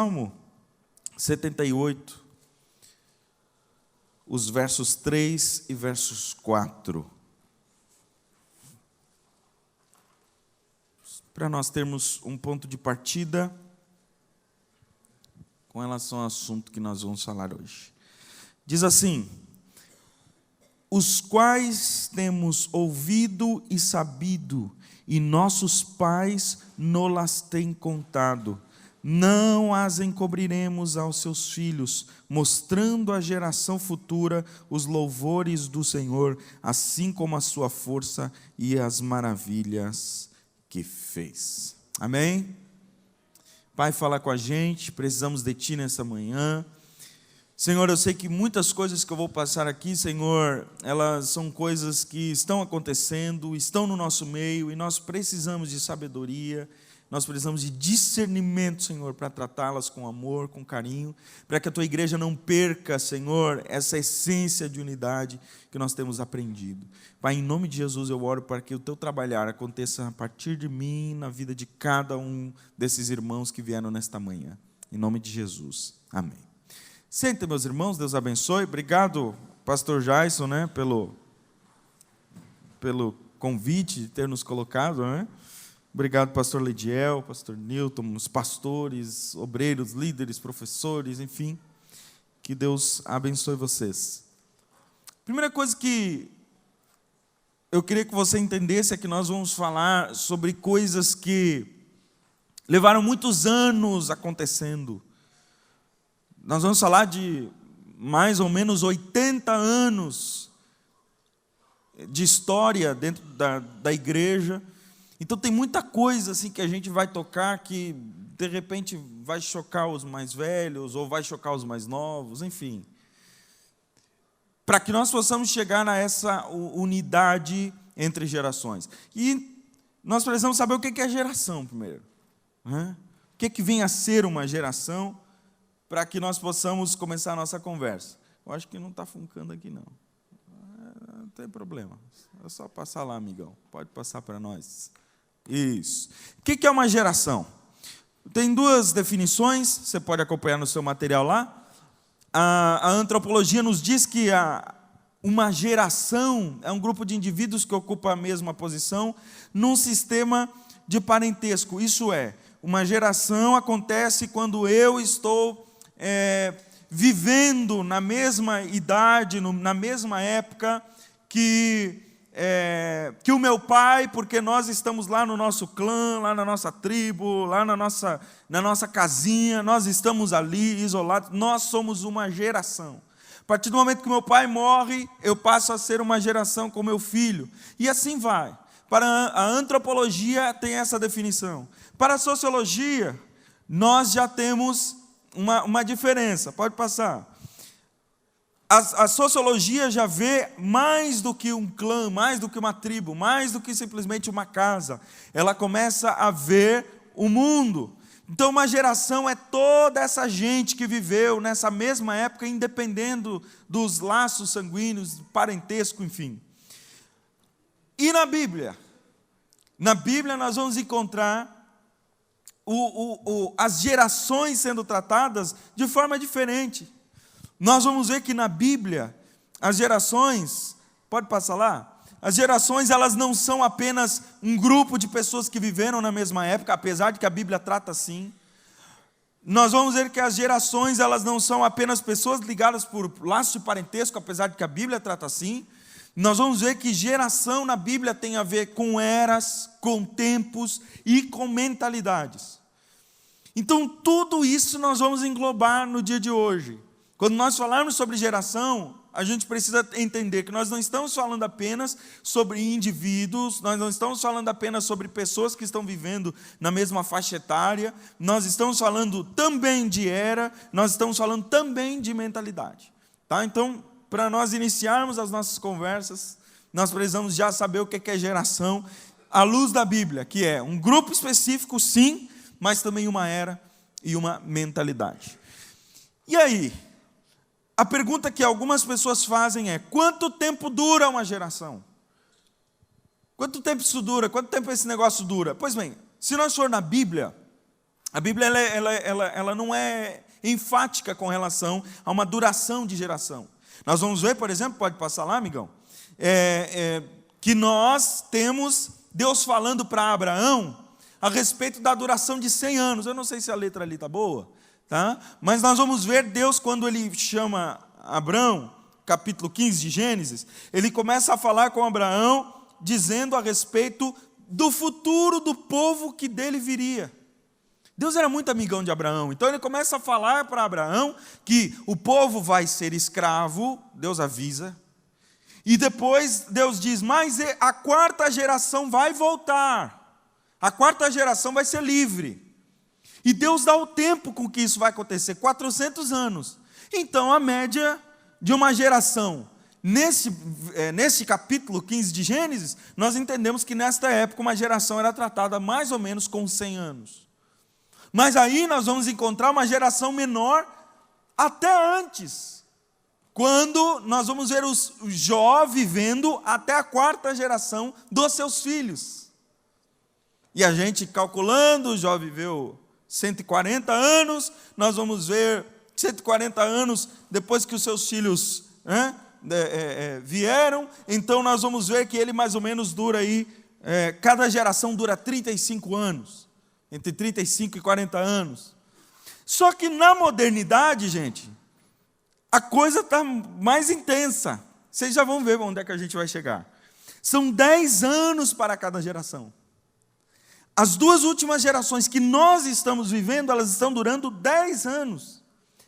Salmo 78, os versos 3 e versos 4. Para nós termos um ponto de partida com relação ao assunto que nós vamos falar hoje. Diz assim: os quais temos ouvido e sabido, e nossos pais nos têm contado, não as encobriremos aos seus filhos, mostrando à geração futura os louvores do Senhor, assim como a sua força e as maravilhas que fez. Amém? Pai, fala com a gente, precisamos de Ti nessa manhã. Senhor, eu sei que muitas coisas que eu vou passar aqui, Senhor, elas são coisas que estão acontecendo, estão no nosso meio, e nós precisamos de sabedoria, nós precisamos de discernimento, Senhor, para tratá-las com amor, com carinho, para que a Tua igreja não perca, Senhor, essa essência de unidade que nós temos aprendido. Pai, em nome de Jesus eu oro para que o Teu trabalhar aconteça a partir de mim, na vida de cada um desses irmãos que vieram nesta manhã. Em nome de Jesus. Amém. Sentem, meus irmãos, Deus abençoe. Obrigado, pastor Jason, pelo convite de ter nos colocado, Obrigado, pastor Lediel, pastor Newton, os pastores, obreiros, líderes, professores, enfim. Que Deus abençoe vocês. Primeira coisa que eu queria que você entendesse é que nós vamos falar sobre coisas que levaram muitos anos acontecendo. Nós vamos falar de mais ou menos 80 anos de história dentro da igreja. Então tem muita coisa assim que a gente vai tocar que de repente vai chocar os mais velhos ou vai chocar os mais novos, enfim. Para que nós possamos chegar a essa unidade entre gerações. E nós precisamos saber o que é geração primeiro. O que vem a ser uma geração, para que nós possamos começar a nossa conversa. Eu acho que não está funcando aqui, não. Não tem problema. É só passar lá, amigão. Pode passar para nós. Isso. O que é uma geração? Tem duas definições, você pode acompanhar no seu material lá. A antropologia nos diz que uma geração é um grupo de indivíduos que ocupa a mesma posição num sistema de parentesco. Isso é, uma geração acontece quando eu estou vivendo na mesma idade, na mesma época que o meu pai, porque nós estamos lá no nosso clã, lá na nossa tribo, lá na nossa casinha, nós estamos ali isolados, nós somos uma geração. A partir do momento que meu pai morre, eu passo a ser uma geração com meu filho, e assim vai. Para a antropologia tem essa definição. Para a sociologia, nós já temos uma diferença, pode passar. A sociologia já vê mais do que um clã, mais do que uma tribo, mais do que simplesmente uma casa. Ela começa a ver o mundo. Então, uma geração é toda essa gente que viveu nessa mesma época, independendo dos laços sanguíneos, parentesco, enfim. E na Bíblia? Na Bíblia nós vamos encontrar as gerações sendo tratadas de forma diferente. Nós vamos ver que na Bíblia, as gerações, pode passar lá? As gerações, elas não são apenas um grupo de pessoas que viveram na mesma época, apesar de que a Bíblia trata assim. Nós vamos ver que as gerações, elas não são apenas pessoas ligadas por laço de parentesco, apesar de que a Bíblia trata assim. Nós vamos ver que geração na Bíblia tem a ver com eras, com tempos e com mentalidades. Então, tudo isso nós vamos englobar no dia de hoje. Quando nós falarmos sobre geração, a gente precisa entender que nós não estamos falando apenas sobre indivíduos, nós não estamos falando apenas sobre pessoas que estão vivendo na mesma faixa etária, nós estamos falando também de era, nós estamos falando também de mentalidade. Tá? Então, para nós iniciarmos as nossas conversas, nós precisamos já saber o que é geração, à luz da Bíblia, que é um grupo específico, sim, mas também uma era e uma mentalidade. E aí? A pergunta que algumas pessoas fazem é: quanto tempo dura uma geração? Quanto tempo isso dura? Quanto tempo esse negócio dura? Pois bem, se nós for na Bíblia, A Bíblia ela não é enfática com relação a uma duração de geração. Nós vamos ver, por exemplo, pode passar lá, amigão, que nós temos Deus falando para Abraão a respeito da duração de 100 anos. Eu não sei se a letra ali está boa, tá? Mas nós vamos ver Deus, quando Ele chama Abraão, capítulo 15 de Gênesis, Ele começa a falar com Abraão, dizendo a respeito do futuro do povo que dele viria. Deus era muito amigão de Abraão, então Ele começa a falar para Abraão que o povo vai ser escravo, Deus avisa, e depois Deus diz, mas a quarta geração vai voltar, a quarta geração vai ser livre. E Deus dá o tempo com que isso vai acontecer, 400 anos. Então a média de uma geração, nesse capítulo 15 de Gênesis, nós entendemos que nesta época uma geração era tratada mais ou menos com 100 anos. Mas aí nós vamos encontrar uma geração menor até antes, quando nós vamos ver o Jó vivendo até a quarta geração dos seus filhos. E a gente calculando, Jó viveu 140 anos, nós vamos ver 140 anos depois que os seus filhos vieram, então nós vamos ver que ele mais ou menos dura aí, cada geração dura 35 anos, entre 35 e 40 anos. Só que na modernidade, gente, a coisa está mais intensa. Vocês já vão ver onde é que a gente vai chegar. São 10 anos para cada geração. As duas últimas gerações que nós estamos vivendo, elas estão durando 10 anos.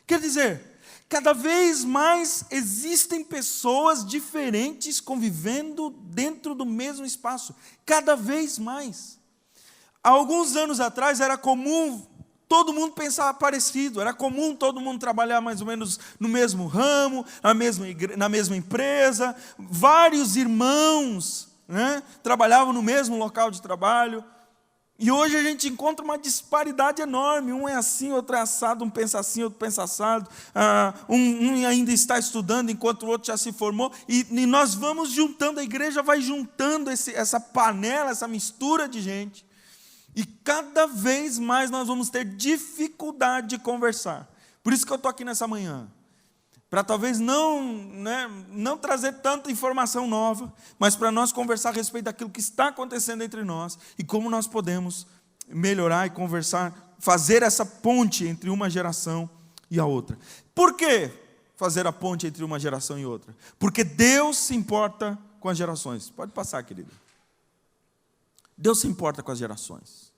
Quer dizer, cada vez mais existem pessoas diferentes convivendo dentro do mesmo espaço. Cada vez mais. Há alguns anos atrás era comum todo mundo pensar parecido, era comum todo mundo trabalhar mais ou menos no mesmo ramo, na mesma empresa, vários irmãos, trabalhavam no mesmo local de trabalho, e hoje a gente encontra uma disparidade enorme, um é assim, outro é assado, um pensa assim, outro pensa assado, um ainda está estudando enquanto o outro já se formou, e nós vamos juntando, a igreja vai juntando essa panela, essa mistura de gente, e cada vez mais nós vamos ter dificuldade de conversar. Por isso que eu estou aqui nessa manhã. Para talvez não trazer tanta informação nova, mas para nós conversar a respeito daquilo que está acontecendo entre nós e como nós podemos melhorar e conversar, fazer essa ponte entre uma geração e a outra. Por que fazer a ponte entre uma geração e outra? Porque Deus se importa com as gerações. Pode passar, querido. Deus se importa com as gerações.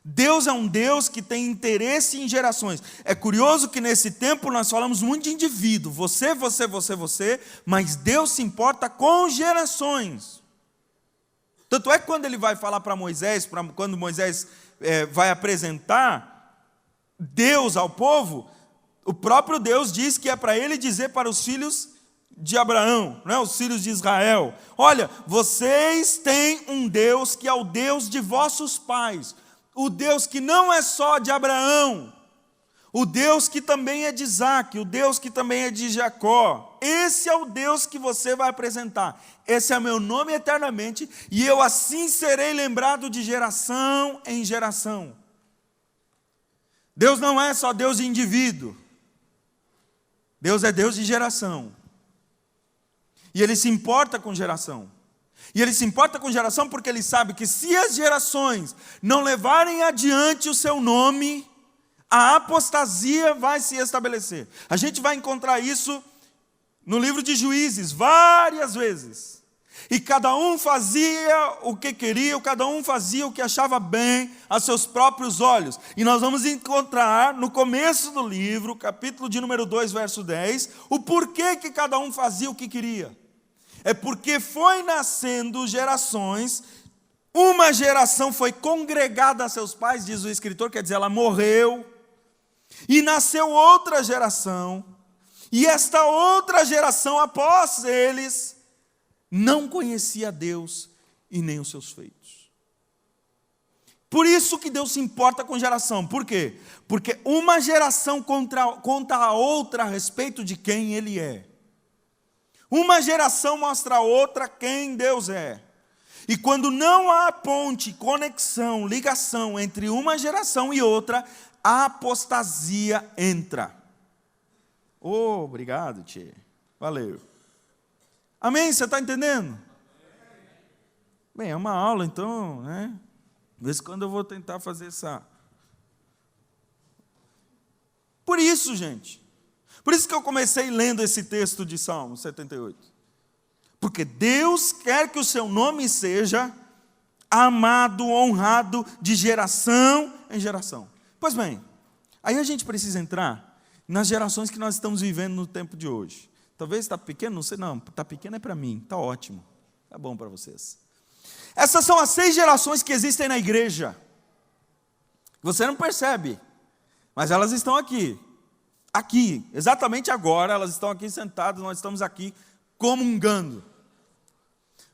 Deus é um Deus que tem interesse em gerações. É curioso que nesse tempo nós falamos muito de indivíduo. Você, mas Deus se importa com gerações. Tanto é que quando Ele vai falar para Moisés, quando Moisés vai apresentar Deus ao povo, o próprio Deus diz que é para Ele dizer para os filhos de Abraão, os filhos de Israel, olha, vocês têm um Deus que é o Deus de vossos pais, o Deus que não é só de Abraão, o Deus que também é de Isaac, o Deus que também é de Jacó, esse é o Deus que você vai apresentar, esse é meu nome eternamente, e eu assim serei lembrado de geração em geração. Deus não é só Deus de indivíduo, Deus é Deus de geração. E Ele se importa com geração. E Ele se importa com geração porque Ele sabe que se as gerações não levarem adiante o seu nome, a apostasia vai se estabelecer. A gente vai encontrar isso no livro de Juízes várias vezes. E cada um fazia o que queria, cada um fazia o que achava bem a seus próprios olhos. E nós vamos encontrar no começo do livro, capítulo de número 2, verso 10, o porquê que cada um fazia o que queria. É porque foi nascendo gerações, uma geração foi congregada a seus pais, diz o escritor, quer dizer, ela morreu, e nasceu outra geração, e esta outra geração, após eles, não conhecia Deus e nem os seus feitos. Por isso que Deus se importa com geração. Por quê? Porque uma geração conta a outra a respeito de quem Ele é. Uma geração mostra a outra quem Deus é. E quando não há ponte, conexão, ligação entre uma geração e outra, a apostasia entra. Oh, obrigado, tchê. Valeu. Amém? Você está entendendo? Bem, é uma aula, então, né? De vez em quando eu vou tentar fazer essa... Por isso, gente. Por isso que eu comecei lendo esse texto de Salmo 78. Porque Deus quer que o seu nome seja amado, honrado de geração em geração. Pois bem, aí a gente precisa entrar nas gerações que nós estamos vivendo no tempo de hoje. Talvez está pequeno, não sei, não. Está pequeno é para mim, está ótimo. Está bom para vocês. Essas são as 6 gerações que existem na igreja. Você não percebe, mas elas estão aqui. Aqui, exatamente agora, elas estão aqui sentadas, nós estamos aqui comungando.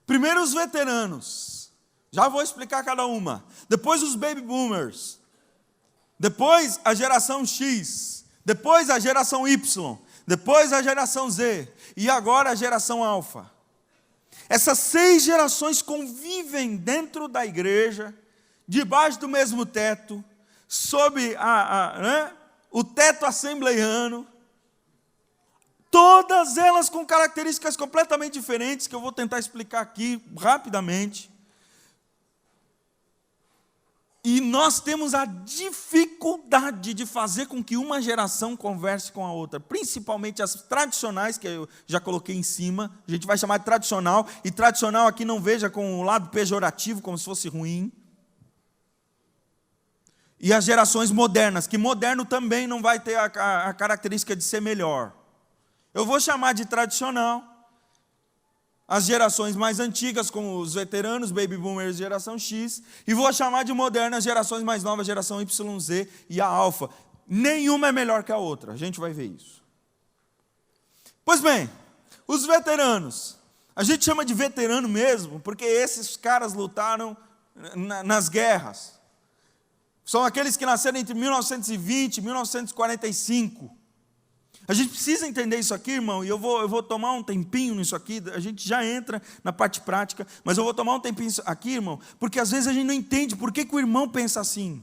Primeiro os veteranos. Já vou explicar cada uma. Depois os baby boomers. Depois a geração X. Depois a geração Y. Depois a geração Z, e agora a geração Alfa. Essas 6 gerações convivem dentro da igreja, debaixo do mesmo teto, sob o teto assembleiano, todas elas com características completamente diferentes, que eu vou tentar explicar aqui rapidamente. E nós temos a dificuldade de fazer com que uma geração converse com a outra, principalmente as tradicionais, que eu já coloquei em cima, a gente vai chamar de tradicional, e tradicional aqui não veja com o lado pejorativo, como se fosse ruim. E as gerações modernas, que moderno também não vai ter a característica de ser melhor. Eu vou chamar de tradicional as gerações mais antigas, como os veteranos, baby boomers, geração X, e vou chamar de moderna as gerações mais novas, geração Y, Z e a alfa. Nenhuma é melhor que a outra, a gente vai ver isso. Pois bem, os veteranos, a gente chama de veterano mesmo, porque esses caras lutaram nas guerras. São aqueles que nasceram entre 1920 e 1945. A gente precisa entender isso aqui, irmão, e eu vou tomar um tempinho nisso aqui, a gente já entra na parte prática, mas eu vou tomar um tempinho aqui, irmão, porque às vezes a gente não entende por que o irmão pensa assim.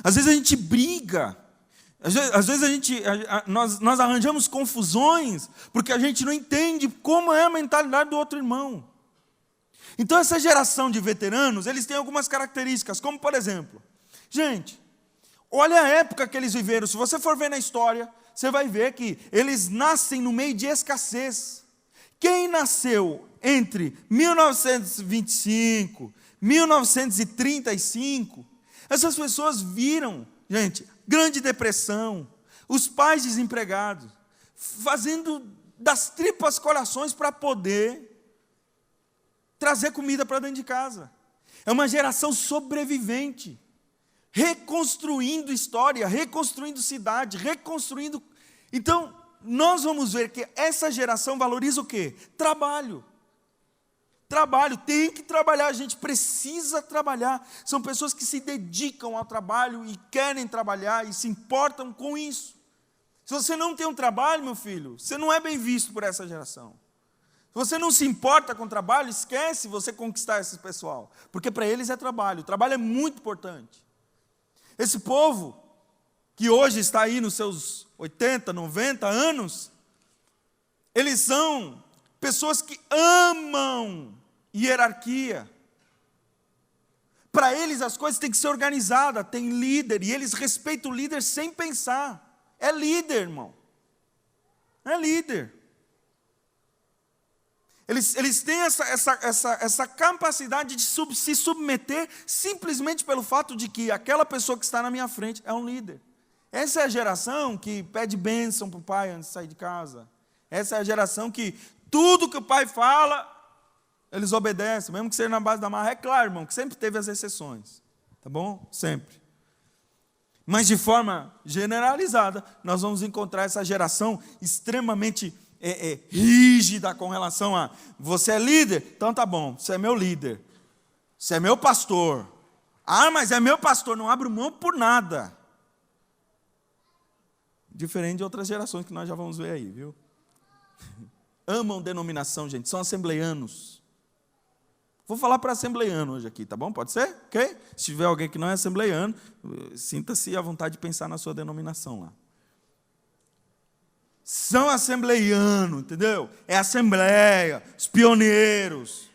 Às vezes a gente briga, às vezes nós arranjamos confusões, porque a gente não entende como é a mentalidade do outro irmão. Então essa geração de veteranos, eles têm algumas características, como por exemplo, gente, olha a época que eles viveram, se você for ver na história, você vai ver que eles nascem no meio de escassez. Quem nasceu entre 1925, 1935, essas pessoas viram, gente, Grande Depressão, os pais desempregados, fazendo das tripas corações para poder trazer comida para dentro de casa. É uma geração sobrevivente, reconstruindo história, reconstruindo cidade, reconstruindo... Então, nós vamos ver que essa geração valoriza o quê? Trabalho. Trabalho, tem que trabalhar, a gente precisa trabalhar. São pessoas que se dedicam ao trabalho e querem trabalhar e se importam com isso. Se você não tem um trabalho, meu filho, você não é bem visto por essa geração. Se você não se importa com o trabalho, esquece você conquistar esse pessoal, porque para eles é trabalho. O trabalho é muito importante. Esse povo, que hoje está aí nos seus 80, 90 anos, eles são pessoas que amam hierarquia. Para eles as coisas têm que ser organizadas, tem líder, e eles respeitam o líder sem pensar. É líder, irmão. É líder. Eles têm essa capacidade de se submeter simplesmente pelo fato de que aquela pessoa que está na minha frente é um líder. Essa é a geração que pede bênção para o pai antes de sair de casa. Essa é a geração que tudo que o pai fala, eles obedecem, mesmo que seja na base da marra. É claro, irmão, que sempre teve as exceções. Tá bom? Sempre. Mas de forma generalizada, nós vamos encontrar essa geração extremamente rígida com relação a você é líder? Então tá bom, você é meu líder. Você é meu pastor. Ah, mas é meu pastor, não abro mão por nada. Diferente de outras gerações que nós já vamos ver aí, viu? Amam denominação, gente, são assembleianos. Vou falar para assembleiano hoje aqui, tá bom? Pode ser? Ok? Se tiver alguém que não é assembleiano, sinta-se à vontade de pensar na sua denominação lá. São assembleiano, entendeu? É assembleia, os pioneiros.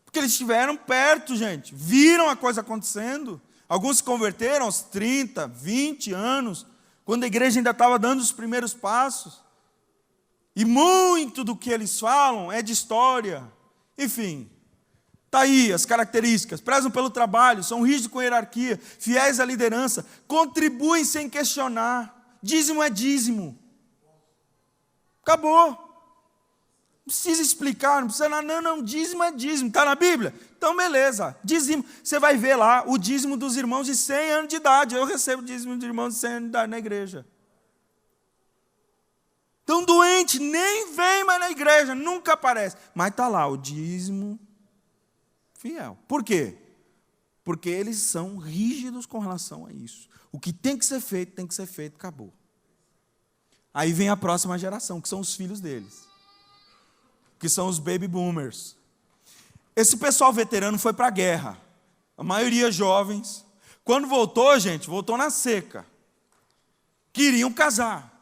Porque eles estiveram perto, gente. Viram a coisa acontecendo. Alguns se converteram aos 30, 20 anos, quando a igreja ainda estava dando os primeiros passos. E muito do que eles falam é de história. Enfim, está aí as características. Prezam pelo trabalho, são rígidos com hierarquia, fiéis à liderança, contribuem sem questionar. Dízimo é dízimo. Acabou. Não precisa explicar, não precisa nada. Não, dízimo é dízimo. Está na Bíblia? Então, beleza. Dízimo. Você vai ver lá o dízimo dos irmãos de 100 anos de idade. Eu recebo o dízimo dos irmãos de 100 anos de idade na igreja. Tão doente, nem vem mais na igreja, nunca aparece. Mas está lá o dízimo fiel. Por quê? Porque eles são rígidos com relação a isso. O que tem que ser feito, acabou. Aí vem a próxima geração, que são os filhos deles. Que são os baby boomers. Esse pessoal veterano foi para a guerra. A maioria jovens. Quando voltou, gente, voltou na seca. Queriam casar.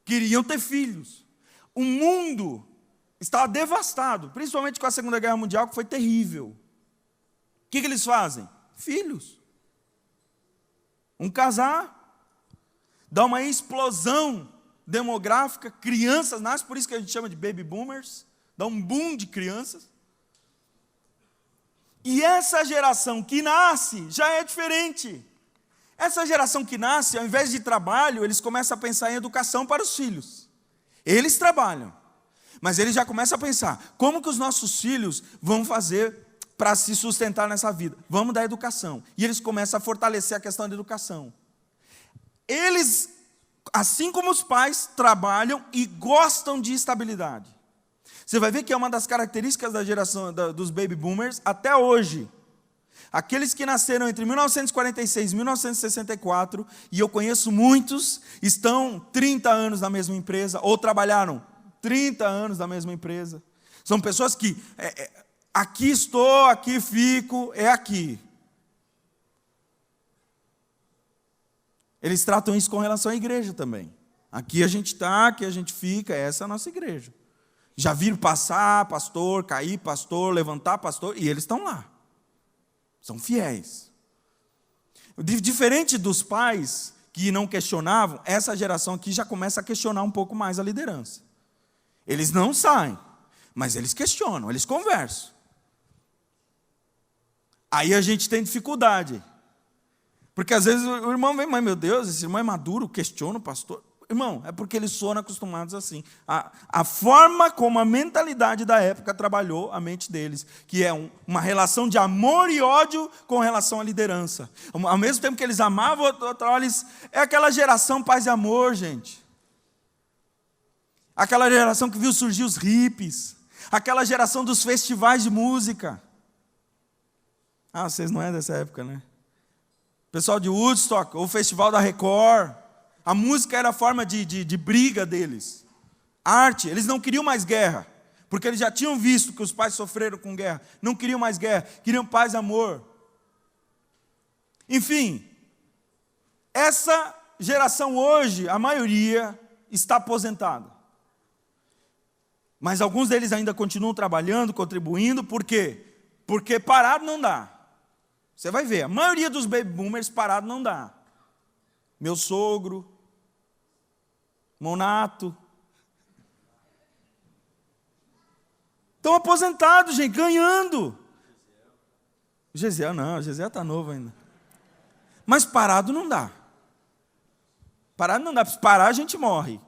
Queriam ter filhos. O mundo estava devastado, principalmente com a Segunda Guerra Mundial, que foi terrível. O que eles fazem? Filhos. Casar, dá uma explosão demográfica, crianças nascem, por isso que a gente chama de baby boomers, dá um boom de crianças. E essa geração que nasce já é diferente. Essa geração que nasce, ao invés de trabalho, eles começam a pensar em educação para os filhos. Eles trabalham, mas eles já começam a pensar, como que os nossos filhos vão fazer para se sustentar nessa vida? Vamos dar educação. E eles começam a fortalecer a questão da educação. Eles, assim como os pais, trabalham e gostam de estabilidade. Você vai ver que é uma das características da geração dos baby boomers até hoje. Aqueles que nasceram entre 1946 e 1964, e eu conheço muitos, estão 30 anos na mesma empresa, ou trabalharam 30 anos na mesma empresa. São pessoas que, aqui estou, aqui fico, é aqui. Eles tratam isso com relação à igreja também. Aqui a gente está, aqui a gente fica, essa é a nossa igreja. Já viram passar pastor, cair pastor, levantar pastor, e eles estão lá. São fiéis. Diferente dos pais que não questionavam, essa geração aqui já começa a questionar um pouco mais a liderança. Eles não saem, mas eles questionam, eles conversam. Aí a gente tem dificuldade. Porque às vezes o irmão vem, mas meu Deus, esse irmão é maduro, questiona o pastor. Irmão, é porque eles foram acostumados assim. A forma como a mentalidade da época trabalhou a mente deles, que é uma relação de amor e ódio com relação à liderança. Ao mesmo tempo que eles amavam, é aquela geração paz e amor, gente. Aquela geração que viu surgir os hippies. Aquela geração dos festivais de música. Ah, vocês não é dessa época, né? Pessoal de Woodstock, ou o Festival da Record. A música era a forma de briga deles. Arte, eles não queriam mais guerra, porque eles já tinham visto que os pais sofreram com guerra. Não queriam mais guerra, queriam paz e amor. Enfim, essa geração hoje, a maioria, está aposentada. Mas alguns deles ainda continuam trabalhando, contribuindo, por quê? Porque parado não dá. Você vai ver, a maioria dos baby boomers parado não dá. Meu sogro, Monato. Estão aposentados, gente, ganhando. Gesiel não, Gesiel está novo ainda. Mas parado não dá. Parado não dá, se parar a gente morre.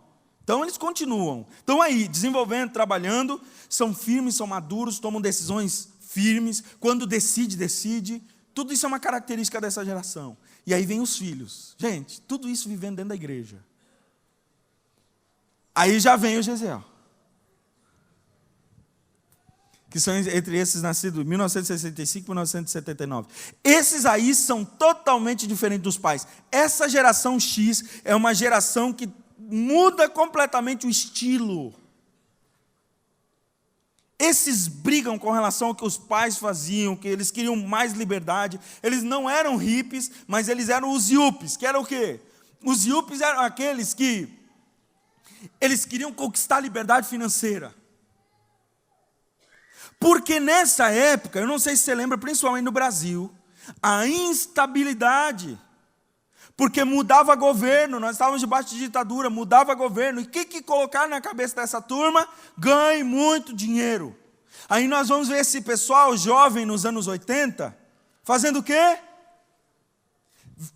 Então eles continuam. Estão aí, desenvolvendo, trabalhando, são firmes, são maduros, tomam decisões firmes. Quando decide. Tudo isso é uma característica dessa geração. E aí vem os filhos. Gente, tudo isso vivendo dentro da igreja. Aí já vem o Gesiel. Que são entre esses nascidos em 1965 e 1979. Esses aí são totalmente diferentes dos pais. Essa geração X é uma geração que muda completamente o estilo. Esses brigam com relação ao que os pais faziam, que eles queriam mais liberdade. Eles não eram hippies, mas eles eram os yuppies, que era o quê? Os yuppies eram aqueles que eles queriam conquistar a liberdade financeira. Porque nessa época, eu não sei se você lembra, principalmente no Brasil, a instabilidade. Porque mudava governo, nós estávamos debaixo de ditadura, mudava governo. E o que colocaram na cabeça dessa turma? Ganhe muito dinheiro. Aí nós vamos ver esse pessoal jovem nos anos 80, fazendo o quê?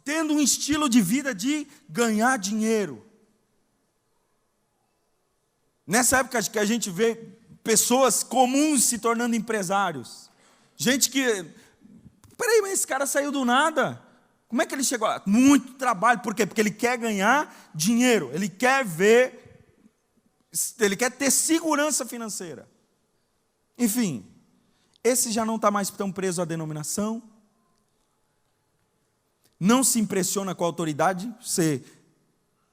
Tendo um estilo de vida de ganhar dinheiro. Nessa época que a gente vê pessoas comuns se tornando empresários. Gente que... Peraí, mas esse cara saiu do nada. Como é que ele chegou lá? Muito trabalho. Por quê? Porque ele quer ganhar dinheiro. Ele quer ter segurança financeira. Enfim, esse já não está mais tão preso à denominação. Não se impressiona com a autoridade.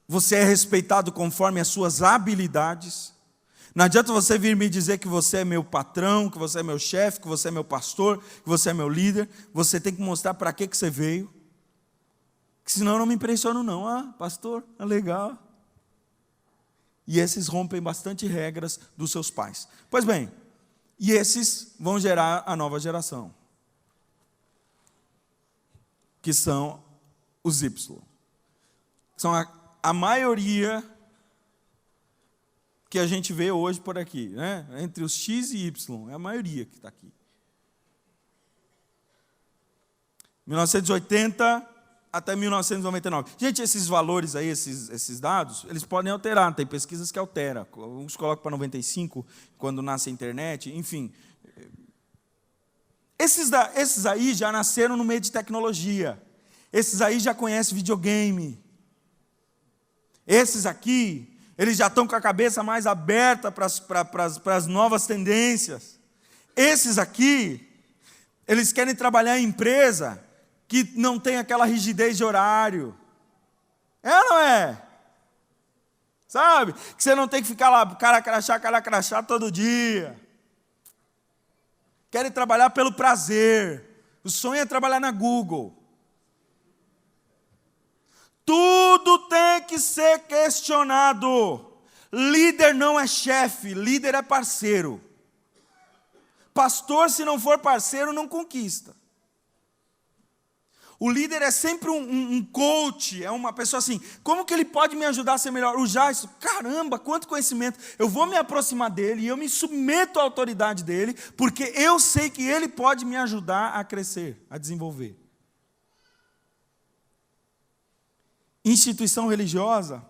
Você é respeitado conforme as suas habilidades. Não adianta você vir me dizer que você é meu patrão, que você é meu chefe, que você é meu pastor, que você é meu líder. Você tem que mostrar para que você veio. Que senão eu não me impressiono não. Ah, pastor, é legal. E esses rompem bastante regras dos seus pais. Pois bem, e esses vão gerar a nova geração. Que são os Y. São a maioria que a gente vê hoje por aqui, né? Entre os X e Y, é a maioria que está aqui. 1980 até 1999. Gente, esses valores aí, esses dados, eles podem alterar, tem pesquisas que alteram. Uns colocam para 95, quando nasce a internet, enfim. Esses aí já nasceram no meio de tecnologia. Esses aí já conhecem videogame. Esses aqui, eles já estão com a cabeça mais aberta para as novas tendências. Esses aqui, eles querem trabalhar em empresa que não tem aquela rigidez de horário. É ou não é? Sabe? Que você não tem que ficar lá, cara crachá todo dia. Querem trabalhar pelo prazer. O sonho é trabalhar na Google. Tudo tem que ser questionado. Líder não é chefe, líder é parceiro. Pastor, se não for parceiro, não conquista. O líder é sempre um coach, é uma pessoa assim, como que ele pode me ajudar a ser melhor? O Jason, caramba, quanto conhecimento, eu vou me aproximar dele e eu me submeto à autoridade dele, porque eu sei que ele pode me ajudar a crescer, a desenvolver. Instituição religiosa,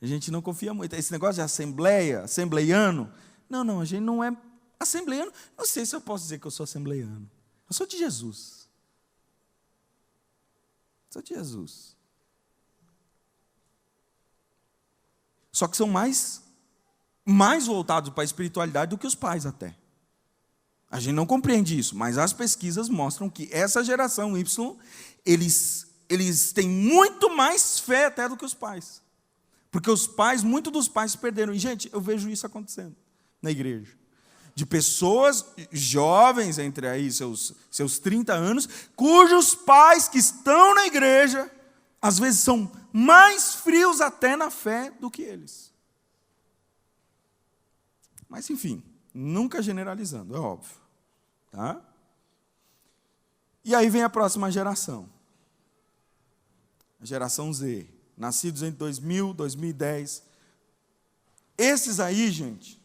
a gente não confia muito. Esse negócio de assembleiano, não, a gente não é assembleiano. Não sei se eu posso dizer que eu sou assembleiano. Eu sou de Jesus. Sou de Jesus. Só que são mais voltados para a espiritualidade do que os pais até. A gente não compreende isso, mas as pesquisas mostram que essa geração Y, eles têm muito mais fé até do que os pais. Porque muitos dos pais se perderam. E, gente, eu vejo isso acontecendo na igreja. De pessoas jovens, entre aí seus 30 anos, cujos pais que estão na igreja, às vezes são mais frios até na fé do que eles. Mas, enfim, nunca generalizando, é óbvio. Tá? E aí vem a próxima geração. A geração Z. Nascidos entre 2000, 2010. Esses aí, gente,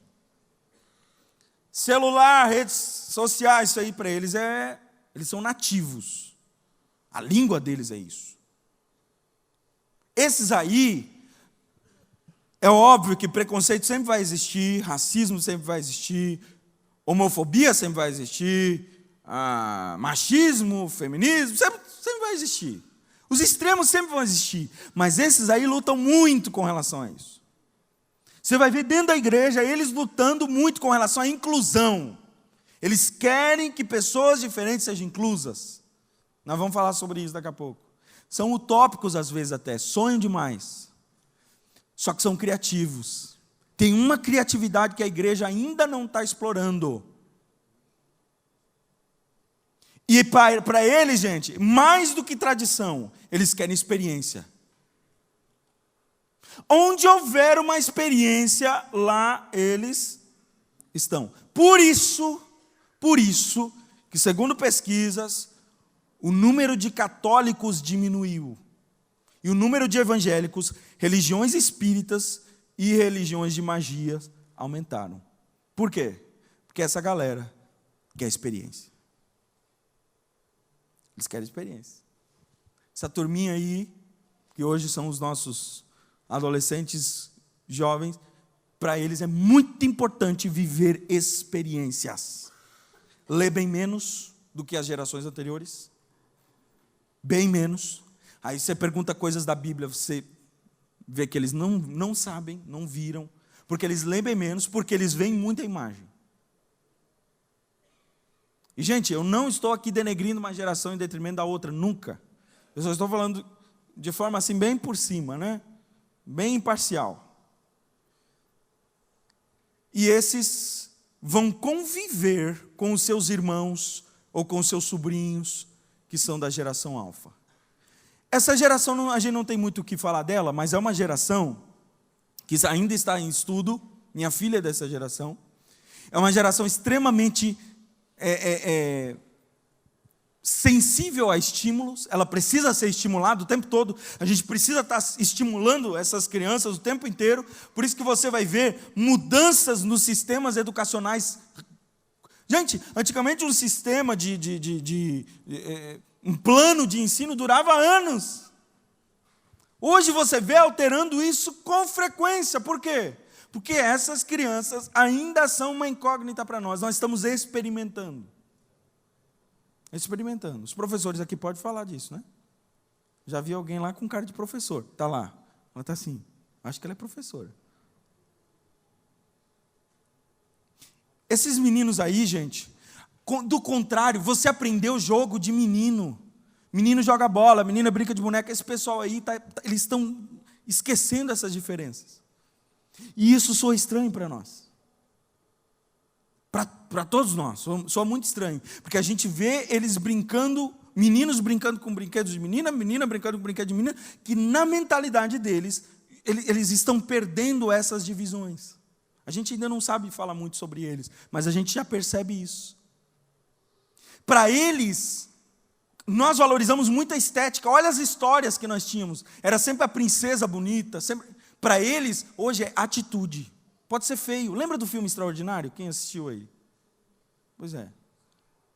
celular, redes sociais, isso aí para eles eles são nativos. A língua deles é isso. Esses aí, é óbvio que preconceito sempre vai existir, racismo sempre vai existir, homofobia sempre vai existir, machismo, feminismo, sempre vai existir. Os extremos sempre vão existir, mas esses aí lutam muito com relação a isso. Você vai ver dentro da igreja eles lutando muito com relação à inclusão. Eles querem que pessoas diferentes sejam inclusas. Nós vamos falar sobre isso daqui a pouco. São utópicos às vezes até, sonham demais. Só que são criativos. Tem uma criatividade que a igreja ainda não está explorando. E para eles, gente, mais do que tradição, eles querem experiência. Onde houver uma experiência, lá eles estão. Por isso, que segundo pesquisas, o número de católicos diminuiu. E o número de evangélicos, religiões espíritas e religiões de magia aumentaram. Por quê? Porque essa galera quer experiência. Eles querem experiência. Essa turminha aí, que hoje são os nossos adolescentes jovens, para eles é muito importante viver experiências. Lê bem menos do que as gerações anteriores. Bem menos. Aí você pergunta coisas da Bíblia, você vê que eles não sabem, não viram, porque eles leem bem menos, porque eles veem muita imagem. E, gente, eu não estou aqui denegrindo uma geração em detrimento da outra, nunca. Eu só estou falando de forma assim, bem por cima, né? Bem imparcial. E esses vão conviver com os seus irmãos ou com os seus sobrinhos, que são da geração alfa. Essa geração, a gente não tem muito o que falar dela, mas é uma geração que ainda está em estudo. Minha filha é dessa geração. É uma geração extremamente sensível a estímulos. Ela precisa ser estimulada o tempo todo. A gente precisa estar estimulando essas crianças o tempo inteiro. Por isso que você vai ver mudanças nos sistemas educacionais. Gente, antigamente um sistema um plano de ensino durava anos. Hoje você vê alterando isso com frequência. Por quê? Porque essas crianças ainda são uma incógnita para nós. Nós estamos experimentando. Experimentando. Os professores aqui podem falar disso, né? Já vi alguém lá com cara de professor. Está lá. Ela está assim. Acho que ela é professora. Esses meninos aí, gente, do contrário, você aprendeu jogo de menino. Menino joga bola, menina brinca de boneca. Esse pessoal aí, eles estão esquecendo essas diferenças. E isso soa estranho para nós. Para todos nós, soa muito estranho. Porque a gente vê eles brincando, meninos brincando com brinquedos de menina, menina brincando com brinquedos de menina, que na mentalidade deles, eles estão perdendo essas divisões. A gente ainda não sabe falar muito sobre eles, mas a gente já percebe isso. Para eles, nós valorizamos muito a estética. Olha as histórias que nós tínhamos. Era sempre a princesa bonita. Para eles, hoje é atitude. Pode ser feio. Lembra do filme Extraordinário? Quem assistiu aí? Pois é.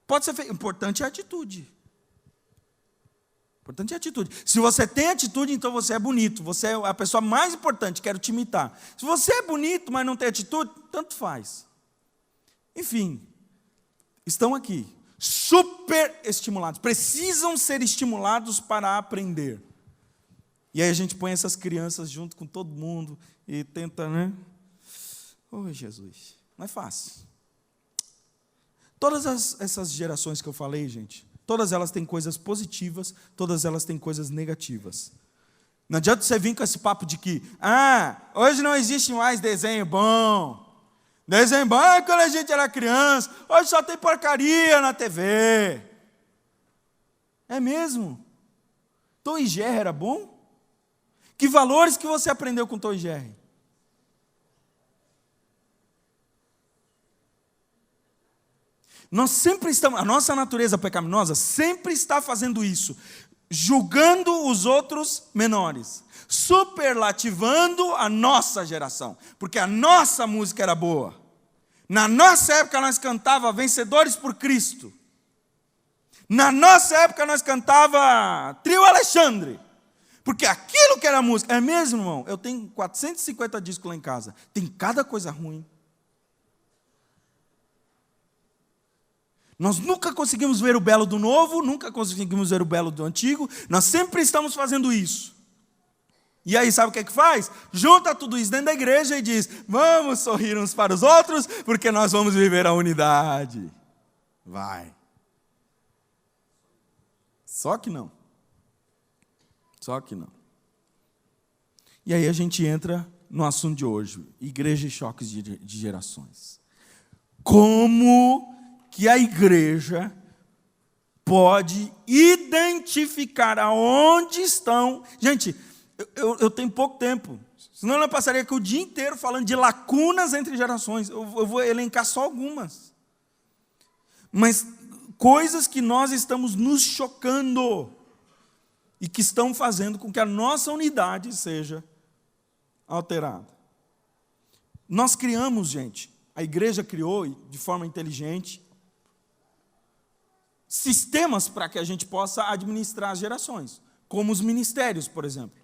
Pode ser feio. O importante é a atitude. O importante é a atitude. Se você tem atitude, então você é bonito. Você é a pessoa mais importante. Quero te imitar. Se você é bonito, mas não tem atitude, tanto faz. Enfim, estão aqui. Super estimulados. Precisam ser estimulados para aprender. E aí a gente põe essas crianças junto com todo mundo e tenta, né? Oh, Jesus, não é fácil. Todas essas gerações que eu falei, gente, todas elas têm coisas positivas, todas elas têm coisas negativas. Não adianta você vir com esse papo de que, hoje não existe mais desenho bom. Desenho bom é quando a gente era criança, hoje só tem porcaria na TV. É mesmo? Tom e Jerry era bom? Que valores que você aprendeu com Tom e Jerry? Nós sempre estamos, a nossa natureza pecaminosa sempre está fazendo isso, julgando os outros menores, superlativando a nossa geração, porque a nossa música era boa. Na nossa época nós cantava Vencedores por Cristo. Na nossa época nós cantava Trio Alexandre, porque aquilo que era música, é mesmo, irmão? Eu tenho 450 discos lá em casa, tem cada coisa ruim. Nós nunca conseguimos ver o belo do novo, nunca conseguimos ver o belo do antigo, nós sempre estamos fazendo isso. E aí sabe o que é que faz? Junta tudo isso dentro da igreja e diz, vamos sorrir uns para os outros, porque nós vamos viver a unidade. Vai. Só que não. Só que não. E aí a gente entra no assunto de hoje, igreja e choques de gerações. Como que a igreja pode identificar aonde estão... Gente, eu tenho pouco tempo, senão eu passaria aqui o dia inteiro falando de lacunas entre gerações. Eu vou elencar só algumas. Mas coisas que nós estamos nos chocando e que estão fazendo com que a nossa unidade seja alterada. Nós criamos, gente, a igreja criou, de forma inteligente, sistemas para que a gente possa administrar as gerações, como os ministérios, por exemplo.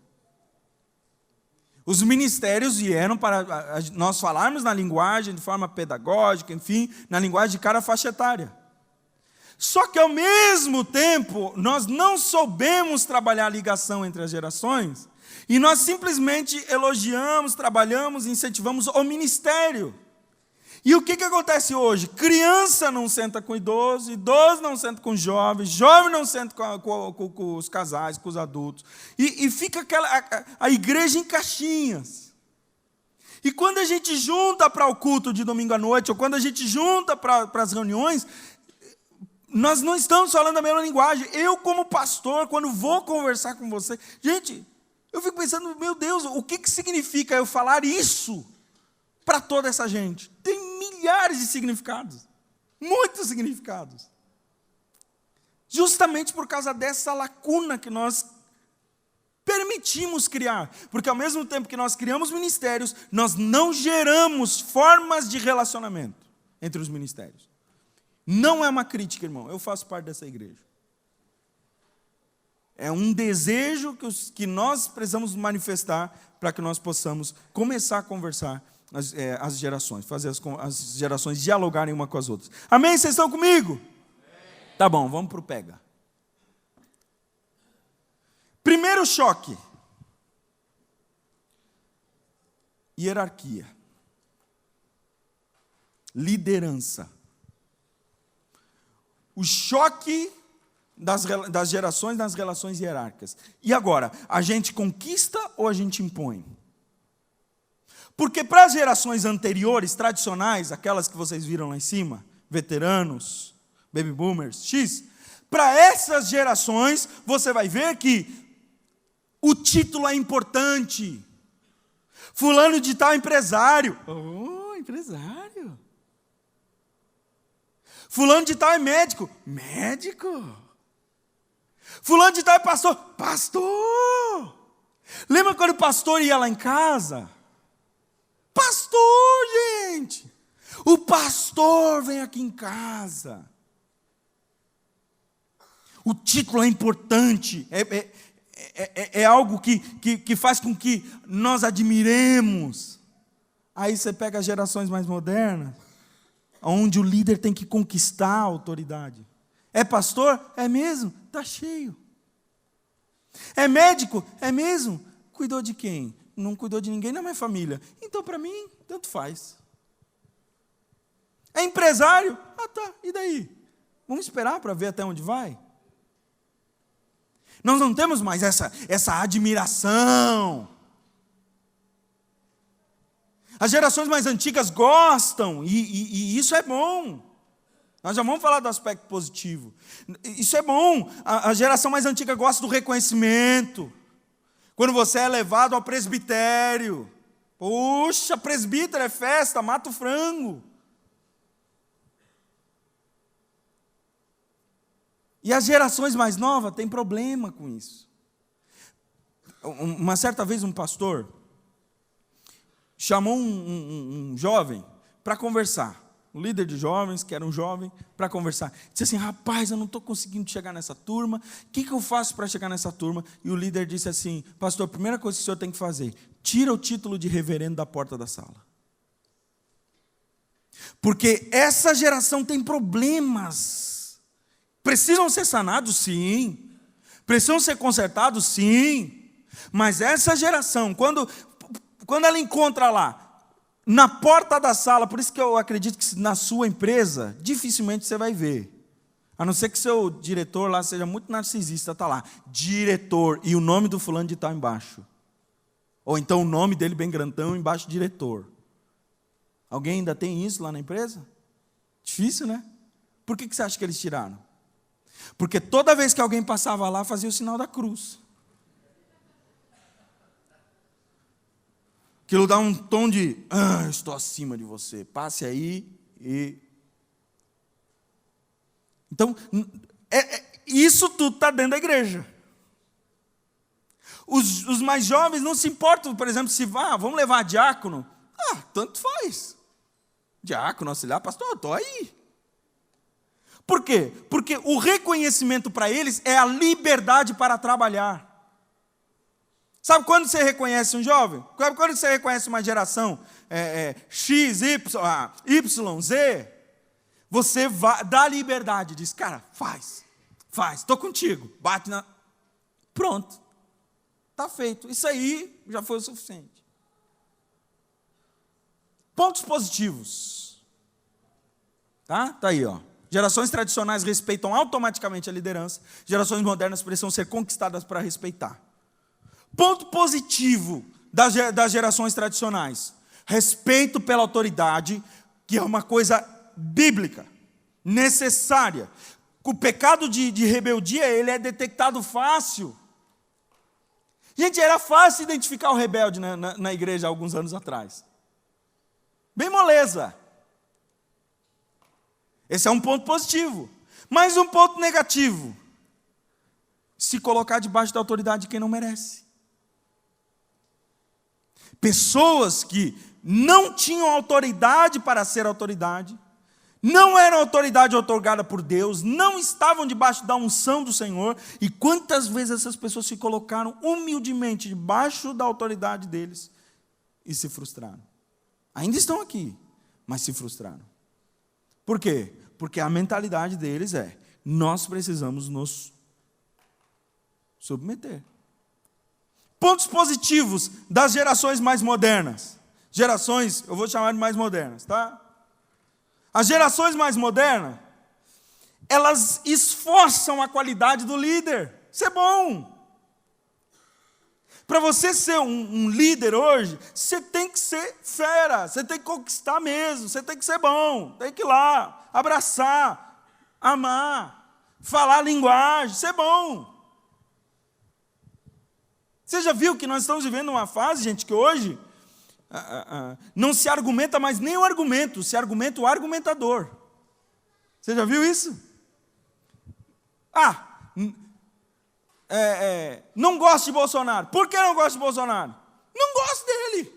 Os ministérios vieram para nós falarmos na linguagem, de forma pedagógica, enfim, na linguagem de cada faixa etária. Só que, ao mesmo tempo, nós não soubemos trabalhar a ligação entre as gerações, e nós simplesmente elogiamos, trabalhamos, incentivamos o ministério. E o que acontece hoje? Criança não senta com idoso, idoso não senta com jovem, jovem não senta com os casais, com os adultos. E fica a igreja em caixinhas. E quando a gente junta para o culto de domingo à noite, ou quando a gente junta para as reuniões, nós não estamos falando a mesma linguagem. Eu, como pastor, quando vou conversar com você, gente, eu fico pensando, meu Deus, o que significa eu falar isso para toda essa gente? Tem milhares de significados, muitos significados. Justamente por causa dessa lacuna que nós permitimos criar. Porque ao mesmo tempo que nós criamos ministérios, nós não geramos formas de relacionamento entre os ministérios. Não é uma crítica, irmão, eu faço parte dessa igreja. É um desejo que nós precisamos manifestar para que nós possamos começar a conversar as gerações, fazer as gerações dialogarem uma com as outras. Amém? Vocês estão comigo? Amém. Tá bom, vamos para o pega. Primeiro choque. Hierarquia. Liderança. O choque das gerações nas relações hierárquicas. E agora, a gente conquista ou a gente impõe? Porque para as gerações anteriores, tradicionais, aquelas que vocês viram lá em cima, veteranos, baby boomers, para essas gerações, você vai ver que o título é importante. Fulano de tal empresário. Oh, empresário. Fulano de tal é médico. Médico. Fulano de tal é pastor. Pastor. Lembra quando o pastor ia lá em casa? Pastor, gente. O pastor vem aqui em casa. O título é importante. É algo que faz com que nós admiremos. Aí você pega as gerações mais modernas, onde o líder tem que conquistar a autoridade. É pastor? É mesmo? Está cheio. É médico? É mesmo? Cuidou de quem? Não cuidou de ninguém na minha família. Então, para mim, tanto faz. É empresário? Ah, tá. E daí? Vamos esperar para ver até onde vai? Nós não temos mais essa admiração. As gerações mais antigas gostam, e isso é bom. Nós já vamos falar do aspecto positivo. Isso é bom. A geração mais antiga gosta do reconhecimento. Quando você é levado ao presbitério. Puxa, presbítero é festa, mata o frango. E as gerações mais novas têm problema com isso. Uma certa vez um pastor chamou um jovem para conversar. Um líder de jovens, que era um jovem, para conversar. Disse assim, rapaz, eu não estou conseguindo chegar nessa turma. O que eu faço para chegar nessa turma? E o líder disse assim, pastor, a primeira coisa que o senhor tem que fazer, tira o título de reverendo da porta da sala. Porque essa geração tem problemas. Precisam ser sanados, sim. Precisam ser consertados, sim. Mas essa geração, quando ela encontra lá, na porta da sala, por isso que eu acredito que na sua empresa, dificilmente você vai ver. A não ser que seu diretor lá seja muito narcisista, está lá, diretor, e o nome do fulano de tal embaixo. Ou então o nome dele bem grandão embaixo, diretor. Alguém ainda tem isso lá na empresa? Difícil, né? Por que você acha que eles tiraram? Porque toda vez que alguém passava lá, fazia o sinal da cruz. Aquilo dá um tom de, estou acima de você, passe aí e... Então, isso tudo está dentro da igreja. Os mais jovens não se importam, por exemplo, se vamos levar diácono. Tanto faz. Diácono, auxiliar, pastor, eu estou aí. Por quê? Porque o reconhecimento para eles é a liberdade para trabalhar. Sabe quando você reconhece um jovem? Quando você reconhece uma geração X, Y, Z, você dá liberdade, diz, cara, faz, estou contigo, bate na... Pronto, está feito. Isso aí já foi o suficiente. Pontos positivos. Tá aí, ó. Gerações tradicionais respeitam automaticamente a liderança. Gerações modernas precisam ser conquistadas para respeitar. Ponto positivo das gerações tradicionais. Respeito pela autoridade, que é uma coisa bíblica, necessária. O pecado de rebeldia, ele é detectado fácil. Gente, era fácil identificar o rebelde na igreja há alguns anos atrás. Bem moleza. Esse é um ponto positivo. Mas um ponto negativo. Se colocar debaixo da autoridade de quem não merece. Pessoas que não tinham autoridade para ser autoridade, não eram autoridade otorgada por Deus, não estavam debaixo da unção do Senhor, e quantas vezes essas pessoas se colocaram humildemente debaixo da autoridade deles e se frustraram. Ainda estão aqui, mas se frustraram. Por quê? Porque a mentalidade deles nós precisamos nos submeter. Pontos positivos das gerações mais modernas. Gerações, eu vou chamar de mais modernas, tá? As gerações mais modernas, elas esforçam a qualidade do líder. Isso é bom. Para você ser um líder hoje, você tem que ser fera, você tem que conquistar mesmo, você tem que ser bom, tem que ir lá, abraçar, amar, falar a linguagem, isso é bom. Você já viu que nós estamos vivendo uma fase, gente, que hoje não se argumenta mais nem o argumento, se argumenta o argumentador. Você já viu isso? Não gosto de Bolsonaro. Por que não gosto de Bolsonaro? Não gosto dele.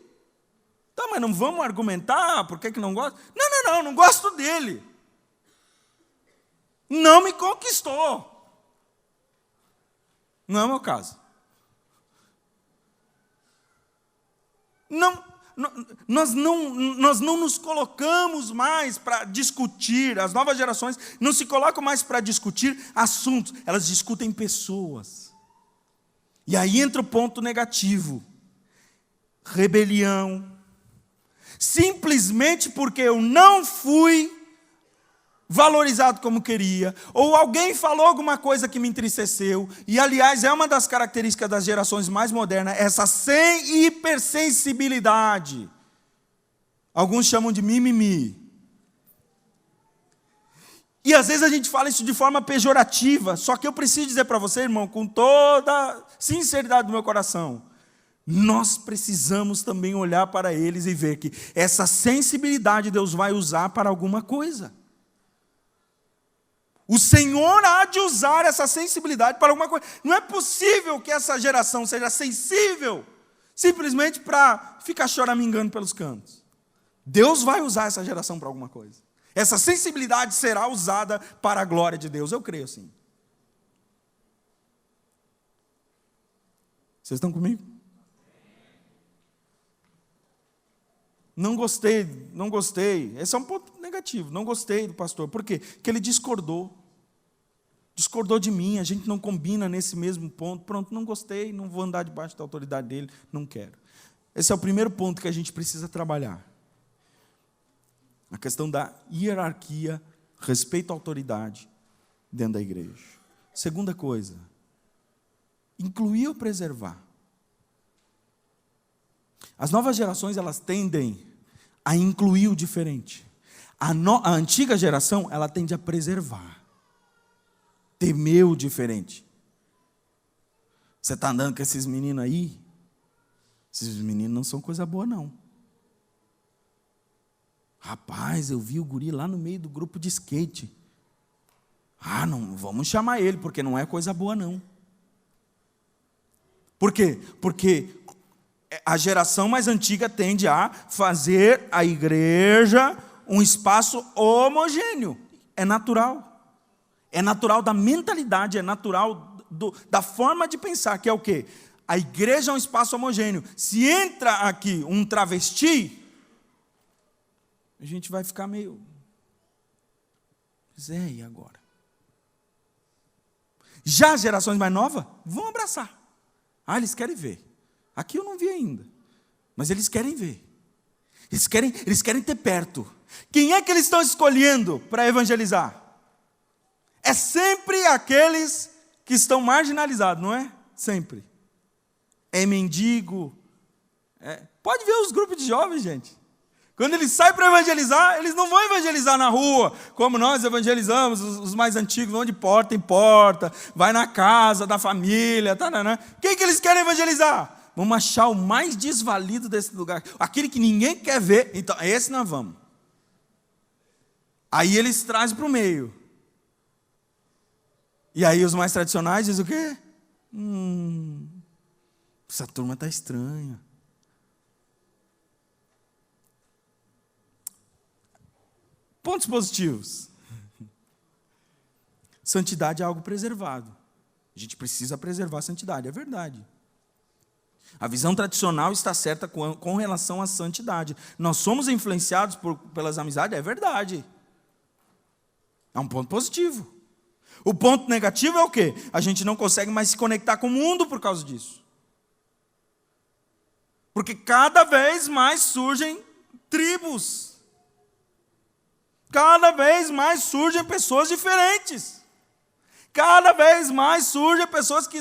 Tá, mas não vamos argumentar por que não gosta? Não gosto dele. Não me conquistou. Não é o meu caso. Nós não nos colocamos mais para discutir, as novas gerações não se colocam mais para discutir assuntos, elas discutem pessoas. E aí entra o ponto negativo: rebelião. Simplesmente porque eu não fui valorizado como queria, ou alguém falou alguma coisa que me entristeceu, e aliás é uma das características das gerações mais modernas, essa hipersensibilidade. Alguns chamam de mimimi. E às vezes a gente fala isso de forma pejorativa, só que eu preciso dizer para você, irmão, com toda sinceridade do meu coração, nós precisamos também olhar para eles e ver que essa sensibilidade Deus vai usar para alguma coisa. O Senhor há de usar essa sensibilidade para alguma coisa. Não é possível que essa geração seja sensível simplesmente para ficar choramingando pelos cantos. Deus vai usar essa geração para alguma coisa. Essa sensibilidade será usada para a glória de Deus. Eu creio assim. Vocês estão comigo? Não gostei. Esse é um ponto negativo. Não gostei do pastor. Por quê? Porque ele discordou. Discordou de mim, a gente não combina nesse mesmo ponto. Pronto, não gostei, não vou andar debaixo da autoridade dele, não quero. Esse é o primeiro ponto que a gente precisa trabalhar. A questão da hierarquia, respeito à autoridade dentro da igreja. Segunda coisa, incluir ou preservar. As novas gerações, elas tendem a incluir o diferente. A antiga geração, ela tende a preservar, temer o diferente. Você está andando com esses meninos aí? Esses meninos não são coisa boa, não. Rapaz, eu vi o guri lá no meio do grupo de skate. Não vamos chamar ele, porque não é coisa boa, não. Por quê? Porque a geração mais antiga tende a fazer a igreja um espaço homogêneo. É natural. É natural da mentalidade, é natural da forma de pensar, que é o quê? A igreja é um espaço homogêneo. Se entra aqui um travesti, a gente vai ficar meio... Zé, e agora? Já as gerações mais novas vão abraçar. Eles querem ver. Aqui eu não vi ainda, mas eles querem ver. Eles querem ter perto. Quem é que eles estão escolhendo para evangelizar? É sempre aqueles que estão marginalizados, não é? Sempre. É mendigo. Pode ver os grupos de jovens, gente. Quando eles saem para evangelizar, eles não vão evangelizar na rua, como nós evangelizamos, os mais antigos, vão de porta em porta, vai na casa da família, Quem que eles querem evangelizar? Vamos achar o mais desvalido desse lugar, aquele que ninguém quer ver, então esse nós vamos. Aí eles trazem para o meio. E aí os mais tradicionais dizem o quê? Essa turma está estranha. Pontos positivos. Santidade é algo preservado. A gente precisa preservar a santidade, é verdade. A visão tradicional está certa com relação à santidade. Nós somos influenciados pelas amizades, é verdade. É um ponto positivo. O ponto negativo é o quê? A gente não consegue mais se conectar com o mundo por causa disso. Porque cada vez mais surgem tribos. Cada vez mais surgem pessoas diferentes. Cada vez mais surgem pessoas que...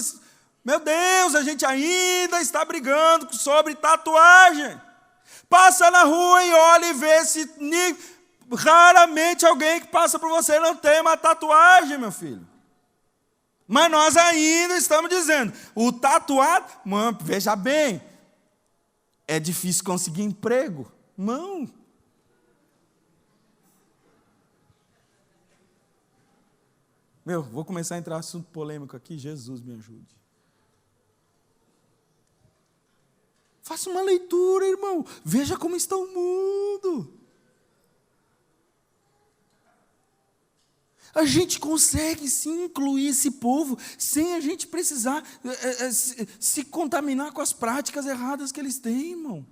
Meu Deus, a gente ainda está brigando sobre tatuagem. Passa na rua e olha e vê se... Raramente alguém que passa por você não tem uma tatuagem, meu filho. Mas nós ainda estamos dizendo, o tatuado... Mano, veja bem, é difícil conseguir emprego. Não. Vou começar a entrar em assunto polêmico aqui, Jesus me ajude. Faça uma leitura, irmão. Veja como está o mundo. A gente consegue sim incluir esse povo sem a gente precisar se contaminar com as práticas erradas que eles têm, irmão.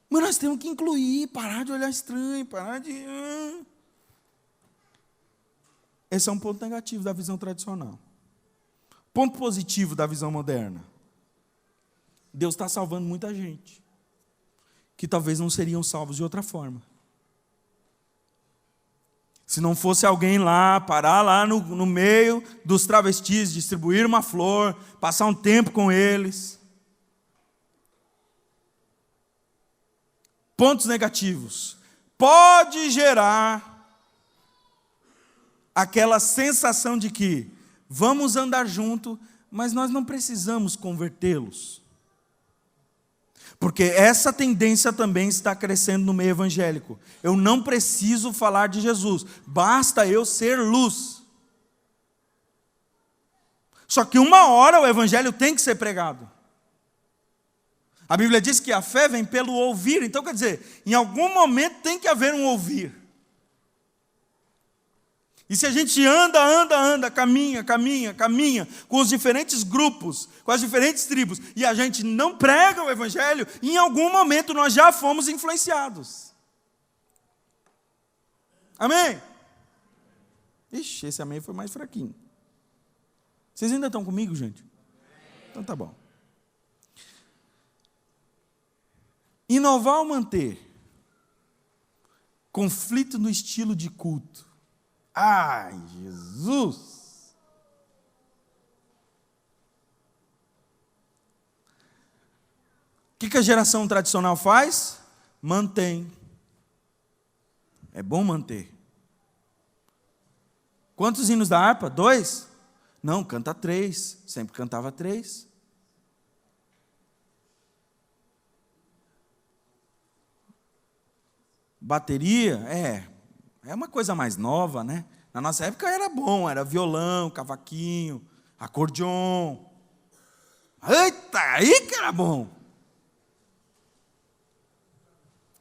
Mas nós temos que incluir, parar de olhar estranho, parar de... Esse é um ponto negativo da visão tradicional. Ponto positivo da visão moderna. Deus está salvando muita gente, que talvez não seriam salvos de outra forma. Se não fosse alguém lá, parar lá no meio dos travestis, distribuir uma flor, passar um tempo com eles. Pontos negativos. Pode gerar aquela sensação de que vamos andar junto, mas nós não precisamos convertê-los. Porque essa tendência também está crescendo no meio evangélico. Eu não preciso falar de Jesus, basta eu ser luz. Só que uma hora o evangelho tem que ser pregado. A Bíblia diz que a fé vem pelo ouvir, então quer dizer, em algum momento tem que haver um ouvir. E se a gente anda, caminha com os diferentes grupos, com as diferentes tribos, e a gente não prega o evangelho, em algum momento nós já fomos influenciados. Amém? Ixi, esse amém foi mais fraquinho. Vocês ainda estão comigo, gente? Então tá bom. Inovar ou manter? Conflito no estilo de culto. Ai, Jesus! que a geração tradicional faz? Mantém. É bom manter. Quantos hinos da harpa? 2? Não, canta 3. Sempre cantava 3. Bateria, é uma coisa mais nova, né? Na nossa época era bom, era violão, cavaquinho, acordeon. Eita, aí que era bom.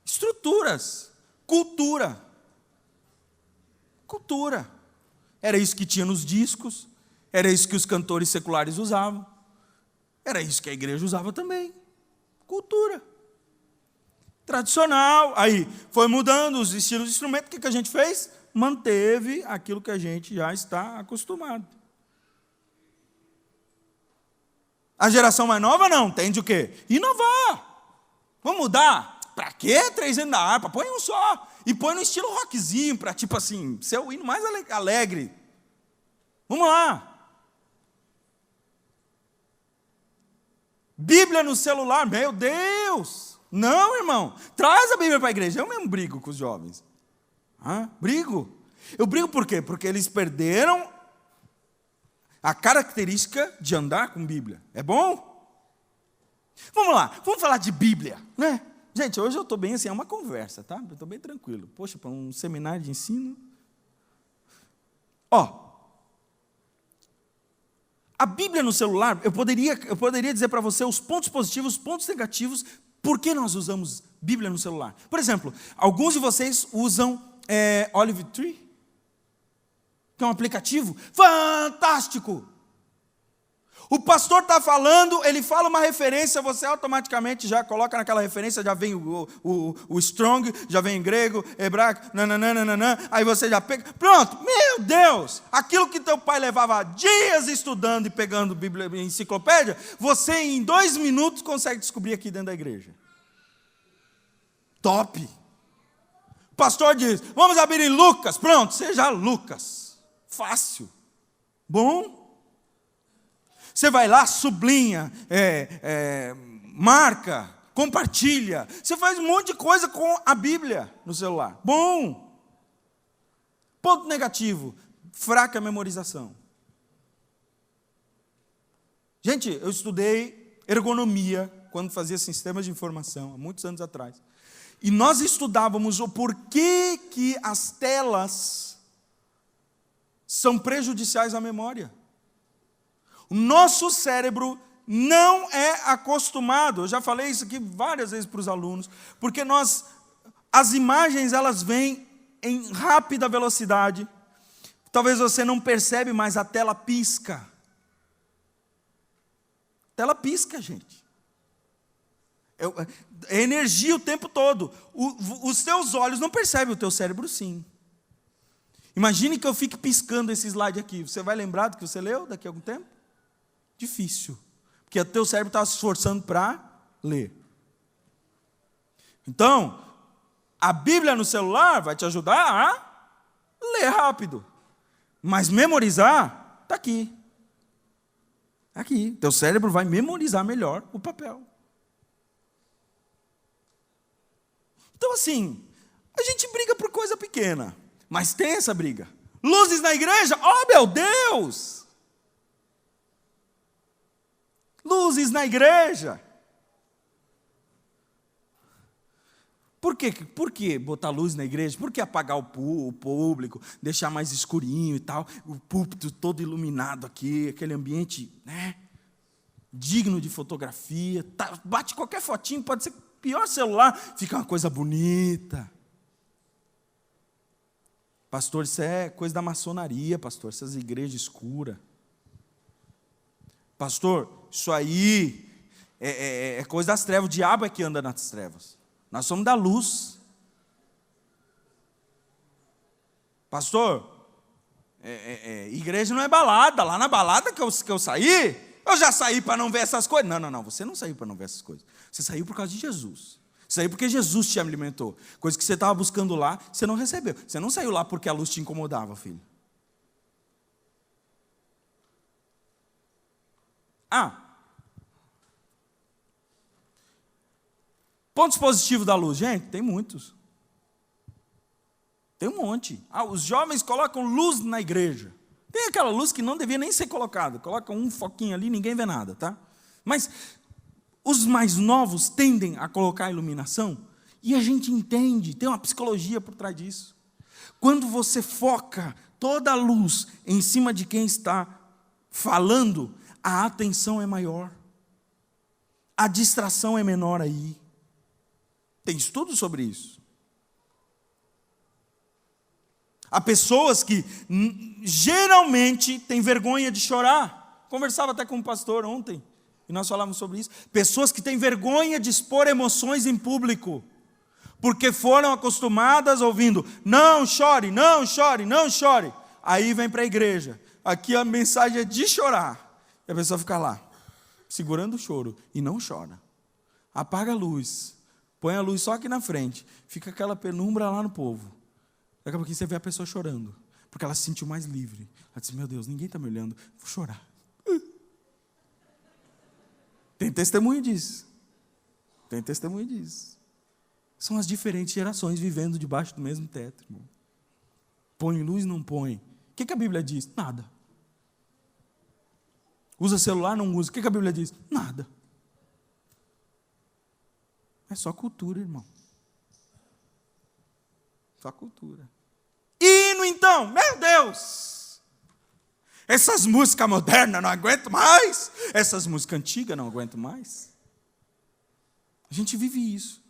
Estruturas, cultura. Cultura. Era isso que tinha nos discos, era isso que os cantores seculares usavam, era isso que a igreja usava também. Cultura. Tradicional. Aí foi mudando os estilos de instrumento, o que a gente fez? Manteve aquilo que a gente já está acostumado. A geração mais nova não, tende o quê? Inovar. Vamos mudar. Para quê? 3 hinos da harpa, põe um só. E põe no estilo rockzinho, para tipo assim, ser o hino mais alegre. Vamos lá. Bíblia no celular, meu Deus. Não, irmão. Traz a Bíblia para a igreja. Eu mesmo brigo com os jovens. Brigo. Eu brigo por quê? Porque eles perderam a característica de andar com Bíblia. É bom? Vamos lá, vamos falar de Bíblia, né? Gente, hoje eu estou bem assim, é uma conversa, tá? Eu estou bem tranquilo. Poxa, para um seminário de ensino. A Bíblia no celular, eu poderia dizer para você os pontos positivos, os pontos negativos, por que nós usamos Bíblia no celular. Por exemplo, alguns de vocês usam Olive Tree, que é um aplicativo fantástico. O pastor está falando, ele fala uma referência, você automaticamente já coloca naquela referência, já vem o strong, já vem em grego, hebraico, nananana, aí você já pega, pronto, meu Deus, aquilo que teu pai levava dias estudando e pegando Bíblia e enciclopédia, você em 2 minutos consegue descobrir aqui dentro da igreja. Top! O pastor diz, vamos abrir em Lucas, pronto, seja Lucas, fácil, bom? Você vai lá, sublinha, marca, compartilha. Você faz um monte de coisa com a Bíblia no celular. Bom. Ponto negativo, fraca memorização. Gente, eu estudei ergonomia quando fazia sistemas de informação, há muitos anos atrás. E nós estudávamos o porquê que as telas são prejudiciais à memória. O nosso cérebro não é acostumado, eu já falei isso aqui várias vezes para os alunos, porque as imagens elas vêm em rápida velocidade, talvez você não percebe, mas a tela pisca. A tela pisca, gente. É energia o tempo todo. Os teus olhos não percebem, o teu cérebro sim. Imagine que eu fique piscando esse slide aqui, você vai lembrar do que você leu daqui a algum tempo? Difícil, porque o teu cérebro está se esforçando para ler. Então, a Bíblia no celular vai te ajudar a ler rápido, mas memorizar está aqui. Aqui, teu cérebro vai memorizar melhor o papel. Então assim, a gente briga por coisa pequena, mas tem essa briga. Luzes na igreja, oh meu Deus! Luzes na igreja. Por que botar luz na igreja? Por que apagar o público, deixar mais escurinho e tal? O púlpito todo iluminado aqui, aquele ambiente, né, digno de fotografia. Tá, bate qualquer fotinho, pode ser pior celular, fica uma coisa bonita. Pastor, isso é coisa da maçonaria, pastor, essas igrejas escuras. Pastor, isso aí é coisa das trevas, o diabo é que anda nas trevas. Nós somos da luz. Pastor, igreja não é balada, lá na balada que eu saí, eu já saí para não ver essas coisas. Não, você não saiu para não ver essas coisas. Você saiu por causa de Jesus. Você saiu porque Jesus te alimentou. Coisa que você estava buscando lá, você não recebeu. Você não saiu lá porque a luz te incomodava, filho. Pontos positivos da luz, gente, tem muitos. Tem um monte. Os jovens colocam luz na igreja. Tem aquela luz que não devia nem ser colocada. Coloca um foquinho ali, ninguém vê nada, tá? Mas os mais novos tendem a colocar iluminação e a gente entende, tem uma psicologia por trás disso. Quando você foca toda a luz em cima de quem está falando, a atenção é maior. A distração é menor aí. Tem estudo sobre isso. Há pessoas que geralmente têm vergonha de chorar. Conversava até com um pastor ontem, e nós falávamos sobre isso. Pessoas que têm vergonha de expor emoções em público, porque foram acostumadas ouvindo, não chore, não chore, não chore. Aí vem para a igreja, aqui a mensagem é de chorar, e a pessoa fica lá, segurando o choro, e não chora. Apaga a luz, põe a luz só aqui na frente, fica aquela penumbra lá no povo. Daqui a pouquinho você vê a pessoa chorando, porque ela se sentiu mais livre. Ela disse, meu Deus, ninguém está me olhando, vou chorar. Tem testemunho disso. Tem testemunho disso. São as diferentes gerações vivendo debaixo do mesmo teto, irmão. Põe luz, não põe. O que a Bíblia diz? Nada. Usa celular, não usa. O que a Bíblia diz? Nada. É só cultura, irmão. Só cultura. Hino, então, meu Deus! Essas músicas modernas não aguento mais. Essas músicas antigas não aguento mais. A gente vive isso.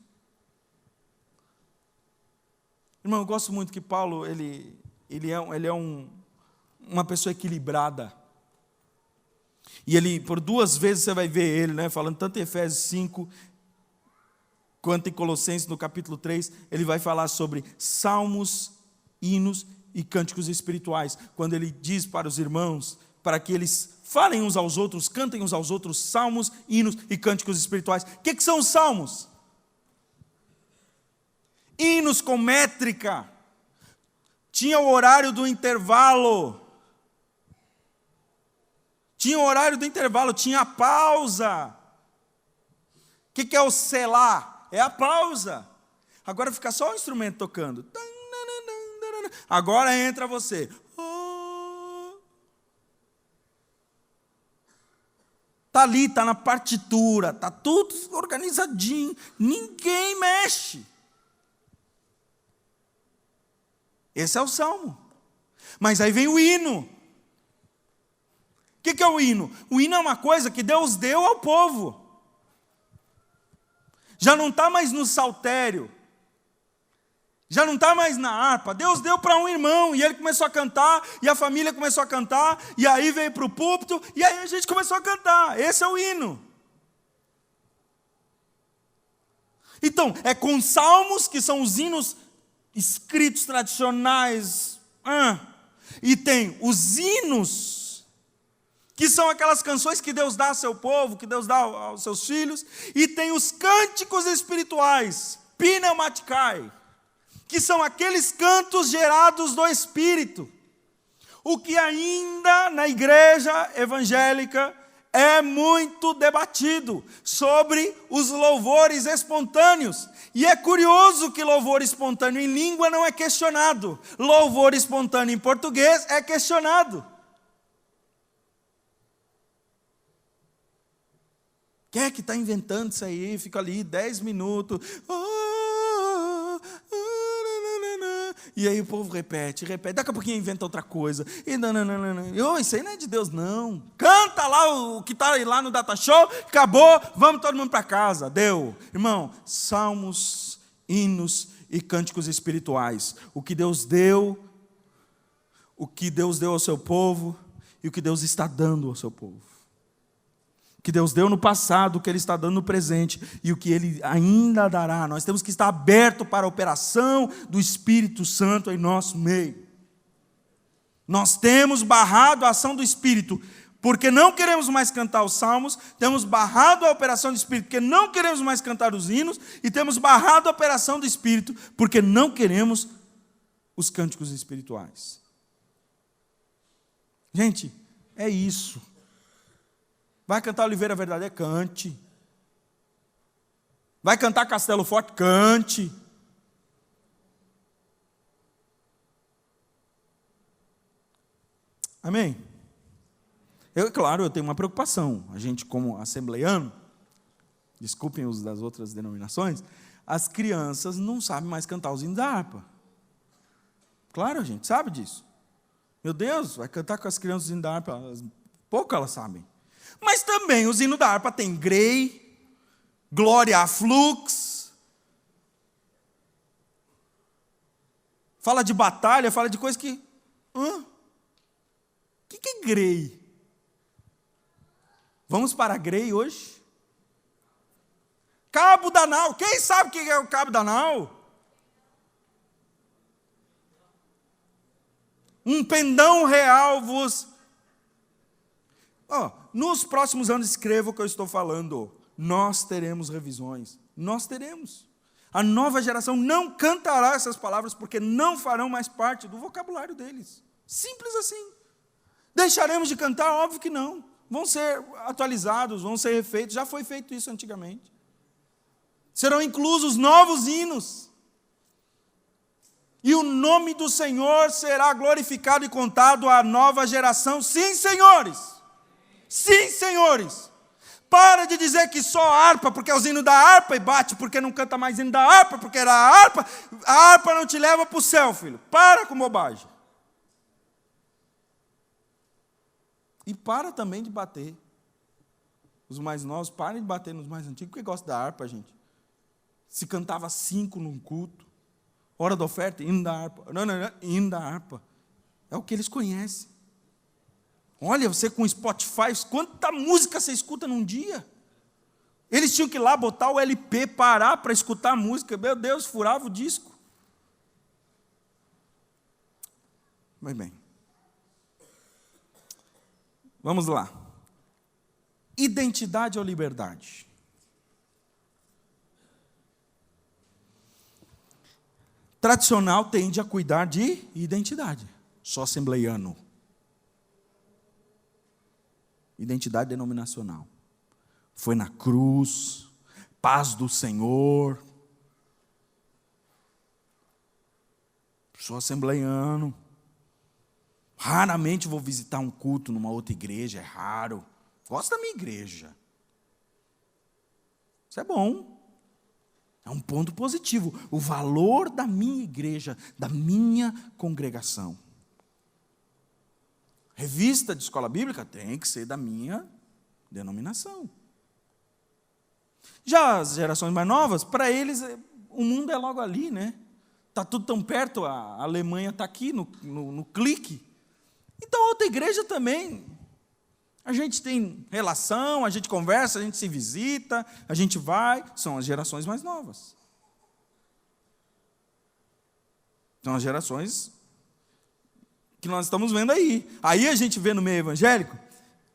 Irmão, eu gosto muito que Paulo, ele é uma pessoa equilibrada. E ele, por 2 vezes você vai ver ele, né, falando tanto em Efésios 5, quanto em Colossenses, no capítulo 3, ele vai falar sobre salmos, hinos e cânticos espirituais. Quando ele diz para os irmãos, para que eles falem uns aos outros, cantem uns aos outros, salmos, hinos e cânticos espirituais. O que são os salmos? Hinos com métrica. Tinha o horário do intervalo. Tinha o horário do intervalo, tinha a pausa. O que é o selá? É a pausa. Agora fica só o instrumento tocando. Agora entra você. Está ali, está na partitura, está tudo organizadinho. Ninguém mexe. Esse é o salmo. Mas aí vem o hino. O que é o hino? O hino é uma coisa que Deus deu ao povo. Já não está mais no saltério. Já não está mais na harpa. Deus deu para um irmão, e ele começou a cantar, e a família começou a cantar, e aí veio para o púlpito, e aí a gente começou a cantar. Esse é o hino. Então, é com salmos, que são os hinos escritos tradicionais, e tem os hinos, que são aquelas canções que Deus dá ao seu povo, que Deus dá aos seus filhos, e tem os cânticos espirituais, pneumaticai, que são aqueles cantos gerados do Espírito. O que ainda na igreja evangélica é muito debatido sobre os louvores espontâneos. E é curioso que louvor espontâneo em língua não é questionado. Louvor espontâneo em português é questionado. Quem é que está inventando isso aí? Fica ali 10 minutos. E aí o povo repete. Daqui a pouquinho inventa outra coisa. Isso aí não é de Deus, não. Canta lá o que está lá no Data Show. Acabou, vamos todo mundo para casa. Deu. Irmão, salmos, hinos e cânticos espirituais. O que Deus deu ao seu povo e o que Deus está dando ao seu povo. O que Deus deu no passado, o que Ele está dando no presente e o que Ele ainda dará. Nós temos que estar aberto para a operação do Espírito Santo em nosso meio. Nós temos barrado a ação do Espírito, porque não queremos mais cantar os salmos, temos barrado a operação do Espírito, porque não queremos mais cantar os hinos, e temos barrado a operação do Espírito, porque não queremos os cânticos espirituais. Gente, é isso. Vai cantar Oliveira Verdadeira? Cante. Vai cantar Castelo Forte? Cante. Amém? Claro, eu tenho uma preocupação. A gente, como assembleiano, desculpem os das outras denominações, as crianças não sabem mais cantar os hinos da harpa. Claro, a gente sabe disso. Meu Deus, vai cantar com as crianças os hinos da harpa, pouco elas sabem. Mas também os hinos da harpa tem Grey, Glória a Flux, fala de batalha, fala de coisa que... O que é Grey? Vamos para Grey hoje? Cabo da Nau. Quem sabe o que é o Cabo da Nau? Um pendão real vos... nos próximos anos, escreva o que eu estou falando. Nós teremos revisões. Nós teremos. A nova geração não cantará essas palavras porque não farão mais parte do vocabulário deles. Simples assim. Deixaremos de cantar? Óbvio que não. Vão ser atualizados, vão ser refeitos. Já foi feito isso antigamente. Serão inclusos novos hinos. E o nome do Senhor será glorificado e contado à nova geração. Sim, senhores. Sim, senhores. Para de dizer que só harpa, porque é o hino da harpa, e bate porque não canta mais hino da harpa, porque era a harpa não te leva para o céu, filho. Para com bobagem. E para também de bater. Os mais novos, parem de bater nos mais antigos, porque gostam da harpa, gente. Se cantava 5 num culto, hora da oferta, hino da harpa. Não, hino da harpa. É o que eles conhecem. Olha, você com Spotify, quanta música você escuta num dia? Eles tinham que ir lá botar o LP, parar para escutar a música. Meu Deus, furava o disco. Mas bem. Vamos lá. Identidade ou liberdade? Tradicional tende a cuidar de identidade. Sou assembleiano. Identidade denominacional. Foi na cruz, paz do Senhor. Sou assembleiano. Raramente vou visitar um culto numa outra igreja, é raro. Gosto da minha igreja. Isso é bom. É um ponto positivo. O valor da minha igreja, da minha congregação. Revista de escola bíblica tem que ser da minha denominação. Já as gerações mais novas, para eles, o mundo é logo ali, né? Está tudo tão perto, a Alemanha está aqui no clique. Então, outra igreja também, a gente tem relação, a gente conversa, a gente se visita, a gente vai, são as gerações mais novas. São as gerações que nós estamos vendo aí. Aí a gente vê no meio evangélico,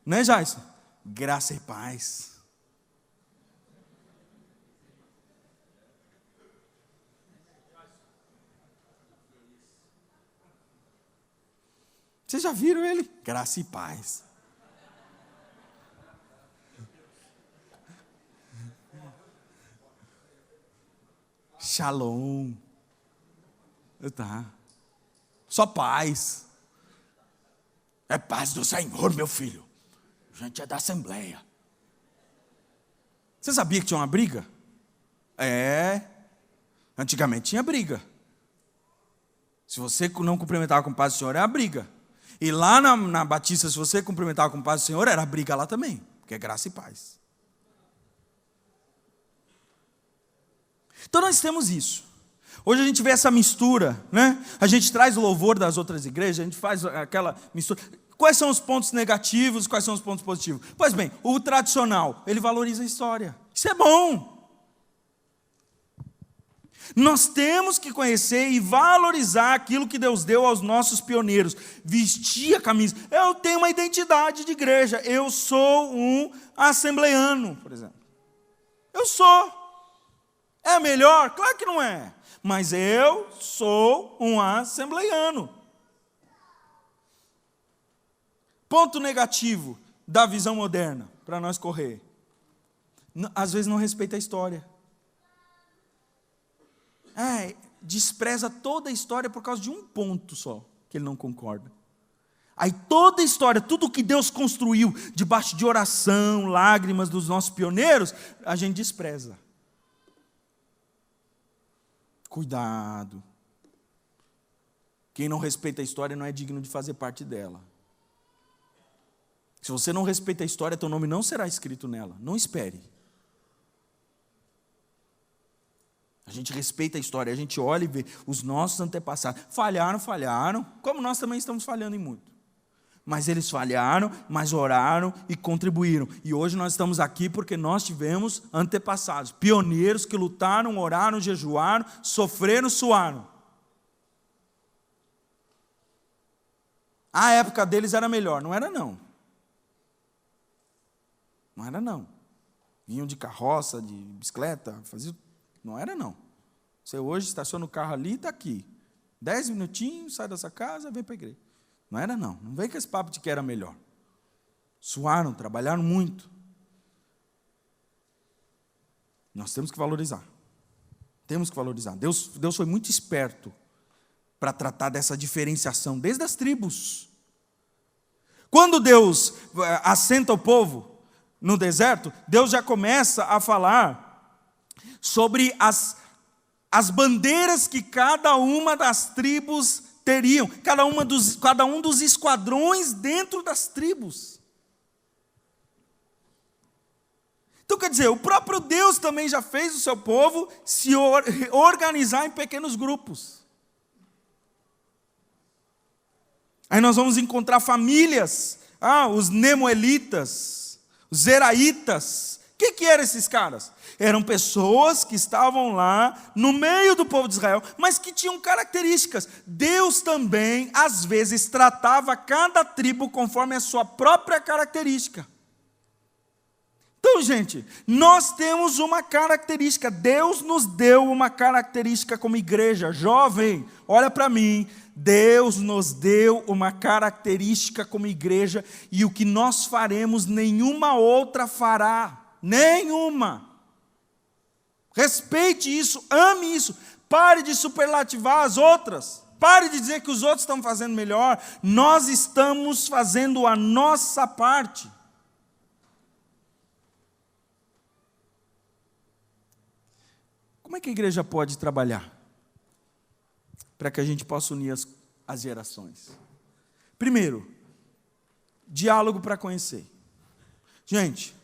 né, Jason? Graça e paz. Vocês já viram ele? Graça e paz. Shalom. Tá. Só paz. É paz do Senhor, meu filho. A gente é da Assembleia. Você sabia que tinha uma briga? Antigamente tinha briga. Se você não cumprimentava com paz do Senhor, era briga. E lá na Batista, se você cumprimentava com paz do Senhor, era briga lá também. Porque é graça e paz. Então nós temos isso. Hoje a gente vê essa mistura, né? A gente traz o louvor das outras igrejas, a gente faz aquela mistura. Quais são os pontos negativos, quais são os pontos positivos? Pois bem, o tradicional, ele valoriza a história. Isso é bom. Nós temos que conhecer e valorizar aquilo que Deus deu aos nossos pioneiros. Vestir a camisa. Eu tenho uma identidade de igreja. Eu sou um assembleiano, por exemplo. Eu sou. É melhor? Claro que não é. Mas eu sou um assembleiano. Ponto negativo da visão moderna, para nós correr. Às vezes não respeita a história. despreza toda a história por causa de um ponto só, que ele não concorda. Aí toda a história, tudo que Deus construiu, debaixo de oração, lágrimas dos nossos pioneiros, a gente despreza. Cuidado. Quem não respeita a história não é digno de fazer parte dela. Se você não respeita a história, teu nome não será escrito nela. Não espere. A gente respeita a história, a gente olha e vê os nossos antepassados. Falharam, como nós também estamos falhando em muito. Mas eles falharam, mas oraram e contribuíram. E hoje nós estamos aqui porque nós tivemos antepassados, pioneiros que lutaram, oraram, jejuaram, sofreram, suaram. A época deles era melhor, não era não. Não era não. Vinham de carroça, de bicicleta, faziam. Não era não. Você hoje estaciona o carro ali e está aqui. 10 minutinhos, sai dessa casa, vem para a igreja. Não era não. Não vem com esse papo de que era melhor. Suaram, trabalharam muito. Nós temos que valorizar. Temos que valorizar. Deus foi muito esperto para tratar dessa diferenciação, desde as tribos. Quando Deus assenta o povo no deserto, Deus já começa a falar sobre as bandeiras que cada uma das tribos teriam, cada um dos esquadrões dentro das tribos. Então, quer dizer, o próprio Deus também já fez o seu povo se organizar em pequenos grupos. Aí nós vamos encontrar famílias, os nemoelitas, os zeraitas. O que eram esses caras? Eram pessoas que estavam lá no meio do povo de Israel, mas que tinham características. Deus também, às vezes, tratava cada tribo conforme a sua própria característica. Então, gente, nós temos uma característica. Deus nos deu uma característica como igreja. Jovem, olha para mim. Deus nos deu uma característica como igreja, e o que nós faremos, nenhuma outra fará. Nenhuma. Respeite isso, ame isso. Pare de superlativar as outras. Pare de dizer que os outros estão fazendo melhor. Nós estamos fazendo a nossa parte. Como é que a igreja pode trabalhar para que a gente possa unir as gerações? Primeiro, diálogo para conhecer. Gente,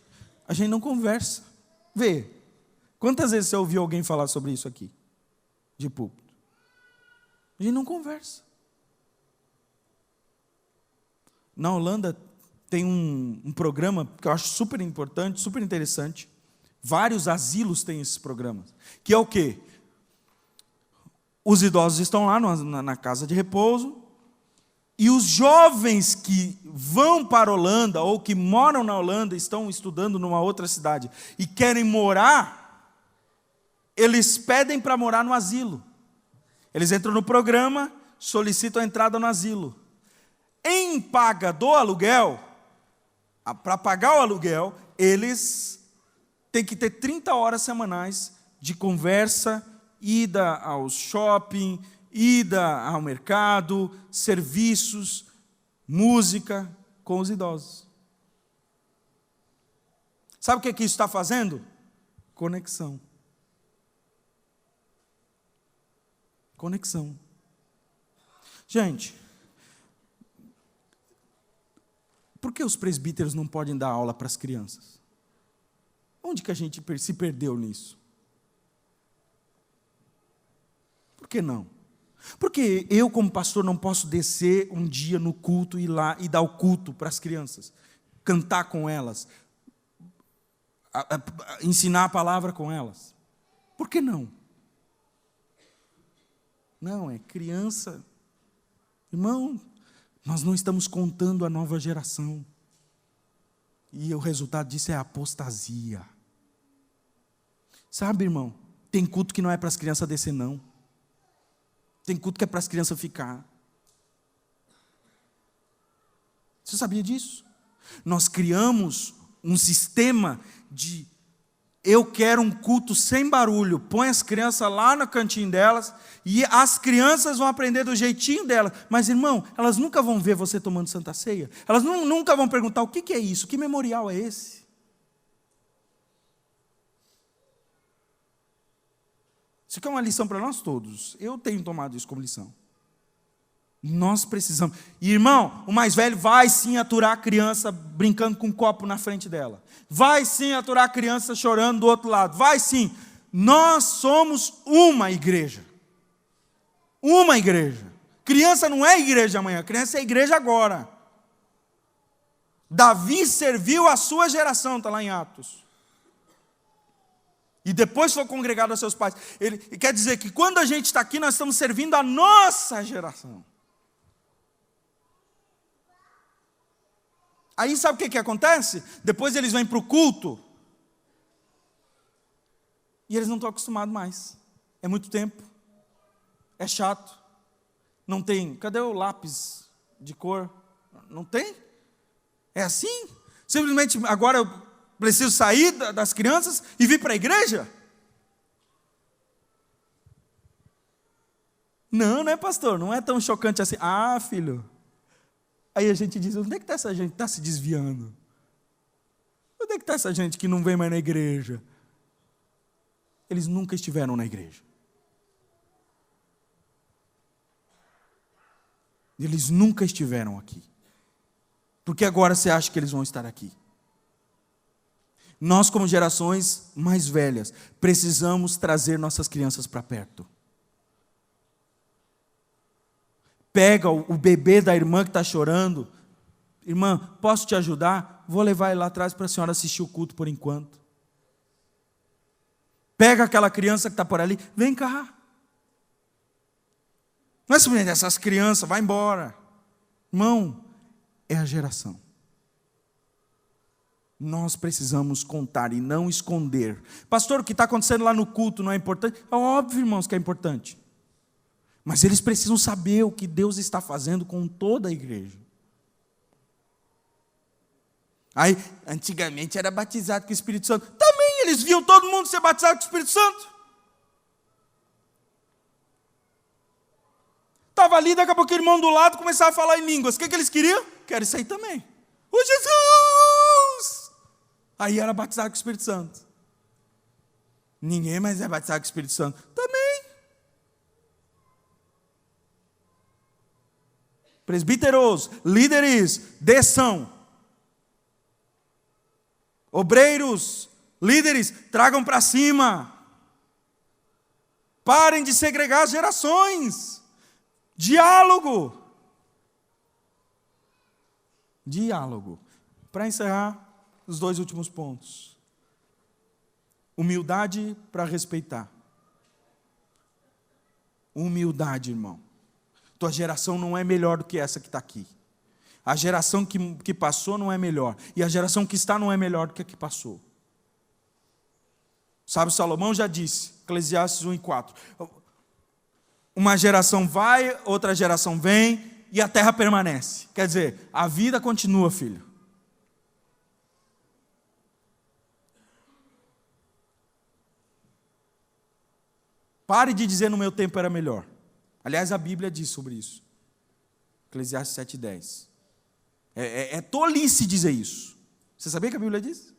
a gente não conversa. Vê, quantas vezes você ouviu alguém falar sobre isso aqui, de púlpito? A gente não conversa. Na Holanda tem um programa que eu acho super importante, super interessante. Vários asilos têm esses programas. Que é o quê? Os idosos estão lá na casa de repouso, e os jovens que vão para a Holanda, ou que moram na Holanda, estão estudando numa outra cidade, e querem morar, eles pedem para morar no asilo. Eles entram no programa, solicitam a entrada no asilo. Em paga do aluguel, para pagar o aluguel, eles têm que ter 30 horas semanais de conversa, ida ao shopping, ida ao mercado, serviços, música com os idosos. Sabe o que isso está fazendo? Conexão. Conexão. Gente, por que os presbíteros não podem dar aula para as crianças? Onde que a gente se perdeu nisso? Por que não? Porque eu, como pastor, não posso descer um dia no culto e ir lá e dar o culto para as crianças, cantar com elas, ensinar a palavra com elas. Por que não? Não, é criança. Irmão, nós não estamos contando a nova geração. E o resultado disso é a apostasia. Sabe, irmão, tem culto que não é para as crianças descer, não. Tem culto que é para as crianças ficar. Você sabia disso? Nós criamos um sistema de Eu quero um culto sem barulho. Põe as crianças lá no cantinho delas e as crianças vão aprender do jeitinho delas. Mas, irmão, elas nunca vão ver você tomando Santa Ceia. Elas nunca vão perguntar o que é isso, que memorial é esse. Isso aqui é uma lição para nós todos. Eu tenho tomado isso como lição. Nós precisamos. E, irmão, o mais velho vai sim aturar a criança brincando com um copo na frente dela. Vai sim aturar a criança chorando do outro lado. Vai sim. Nós somos uma igreja. Uma igreja. Criança não é igreja amanhã, criança é igreja agora. Davi serviu a sua geração, está lá em Atos. E depois foi congregado a seus pais. Ele quer dizer que quando a gente está aqui, nós estamos servindo a nossa geração. Aí sabe o que acontece? Depois eles vêm para o culto e eles não estão acostumados mais. É muito tempo, é chato, não tem. Cadê o lápis de cor? Não tem? É assim? Simplesmente agora eu preciso sair das crianças e vir para a igreja? Não, né, pastor? Não é tão chocante assim. Ah, filho. Aí a gente diz, onde é que está essa gente que está se desviando? Onde é que está essa gente que não vem mais na igreja? Eles nunca estiveram na igreja. Eles nunca estiveram aqui. Porque agora você acha que eles vão estar aqui? Nós, como gerações mais velhas, precisamos trazer nossas crianças para perto. Pega o bebê da irmã que está chorando. Irmã, posso te ajudar? Vou levar ele lá atrás para a senhora assistir o culto por enquanto. Pega aquela criança que está por ali. Vem cá. Não é simplesmente essas crianças, vai embora. Irmão, é a geração. Nós precisamos contar e não esconder. Pastor, o que está acontecendo lá no culto não é importante? É óbvio, irmãos, que é importante. Mas eles precisam saber o que Deus está fazendo com toda a igreja. Aí, antigamente era batizado com o Espírito Santo. Também eles viam todo mundo ser batizado com o Espírito Santo. Estava ali, daqui a pouco o irmão do lado começava a falar em línguas. O que eles queriam? Quero isso aí também. O Jesus! Aí era batizado com o Espírito Santo. Ninguém mais é batizado com o Espírito Santo. Também. Presbíteros, líderes, desçam. Obreiros, líderes, tragam para cima. Parem de segregar as gerações. Diálogo. Diálogo. Para encerrar, os 2 últimos pontos. Humildade para respeitar. Humildade, irmão. Tua geração não é melhor do que essa que está aqui. A geração que passou não é melhor. E a geração que está não é melhor do que a que passou. Sabe, Salomão já disse, Eclesiastes 1:4. Uma geração vai, outra geração vem, e a terra permanece. Quer dizer, a vida continua, filho. Pare de dizer no meu tempo era melhor. Aliás, a Bíblia diz sobre isso. Eclesiastes 7:10. É tolice dizer isso. Você sabia que a Bíblia diz?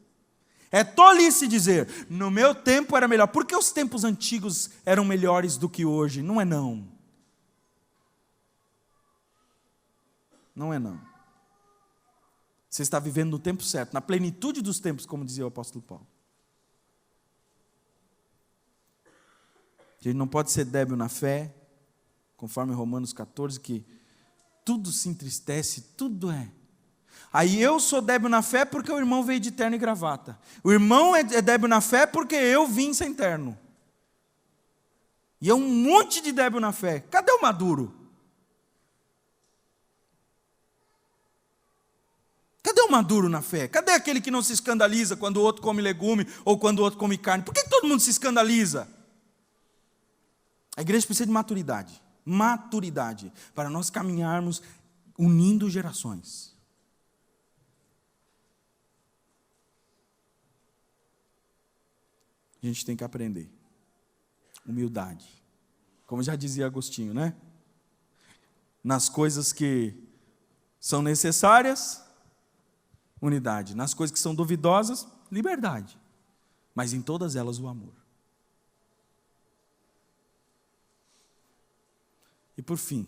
É tolice dizer, no meu tempo era melhor. Por que os tempos antigos eram melhores do que hoje? Não é não. Não é não. Você está vivendo no tempo certo, na plenitude dos tempos, como dizia o apóstolo Paulo. A gente não pode ser débil na fé, conforme Romanos 14, que tudo se entristece, tudo é. Aí eu sou débil na fé porque o irmão veio de terno e gravata. O irmão é débil na fé porque eu vim sem terno. E é um monte de débil na fé. Cadê o maduro? Cadê o maduro na fé? Cadê aquele que não se escandaliza quando o outro come legume ou quando o outro come carne? Por que todo mundo se escandaliza? A igreja precisa de maturidade. Maturidade. Para nós caminharmos unindo gerações. a gente tem que aprender. Humildade. Como já dizia Agostinho, né? Nas coisas que são necessárias, unidade. Nas coisas que são duvidosas, liberdade. Mas em todas elas o amor. E por fim,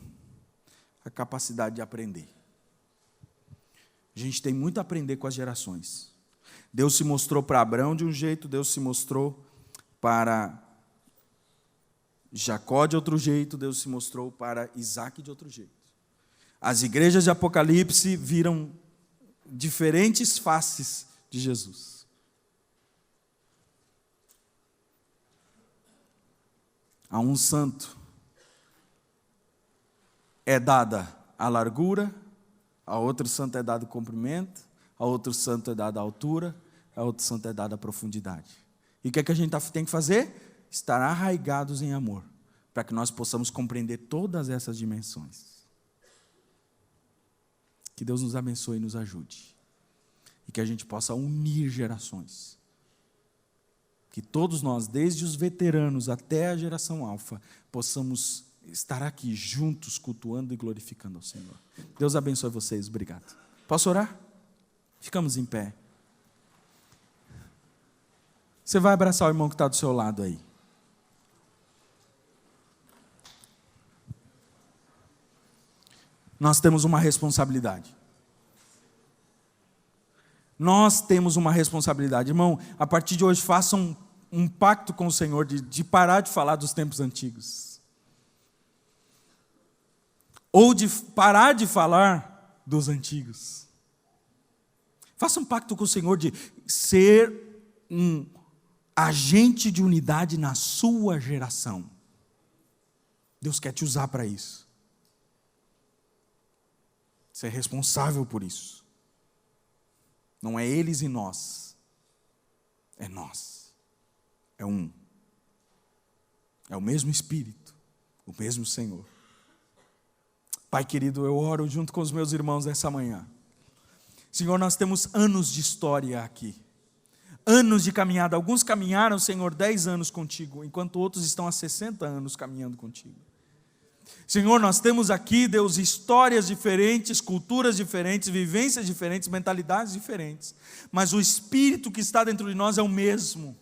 a capacidade de aprender. A gente tem muito a aprender com as gerações. Deus se mostrou para Abraão de um jeito, Deus se mostrou para Jacó de outro jeito, Deus se mostrou para Isaac de outro jeito. As igrejas de Apocalipse viram diferentes faces de Jesus. A um santo é dada a largura, a outro santo é dado o comprimento, a outro santo é dada a altura, a outro santo é dada a profundidade. E o que é que a gente tem que fazer? Estar arraigados em amor, para que nós possamos compreender todas essas dimensões. Que Deus nos abençoe e nos ajude. E que a gente possa unir gerações. Que todos nós, desde os veteranos até a geração alfa, possamos estar aqui juntos, cultuando e glorificando ao Senhor. Deus abençoe vocês, obrigado. Posso orar? Ficamos em pé. Você vai abraçar o irmão que está do seu lado aí. Nós temos uma responsabilidade. Nós temos uma responsabilidade. Irmão, a partir de hoje, faça um pacto com o Senhor de parar de falar dos tempos antigos. Ou de parar de falar dos antigos. Faça um pacto com o Senhor de ser um agente de unidade na sua geração. Deus quer te usar para isso. Você é responsável por isso. Não é eles e nós. É nós. É um. É o mesmo Espírito. O mesmo Senhor. Pai querido, eu oro junto com os meus irmãos nessa manhã. Senhor, nós temos anos de história aqui. Anos de caminhada. Alguns caminharam, Senhor, 10 anos contigo, enquanto outros estão há 60 anos caminhando contigo. Senhor, nós temos aqui, Deus, histórias diferentes, culturas diferentes, vivências diferentes, mentalidades diferentes. Mas o Espírito que está dentro de nós é o mesmo.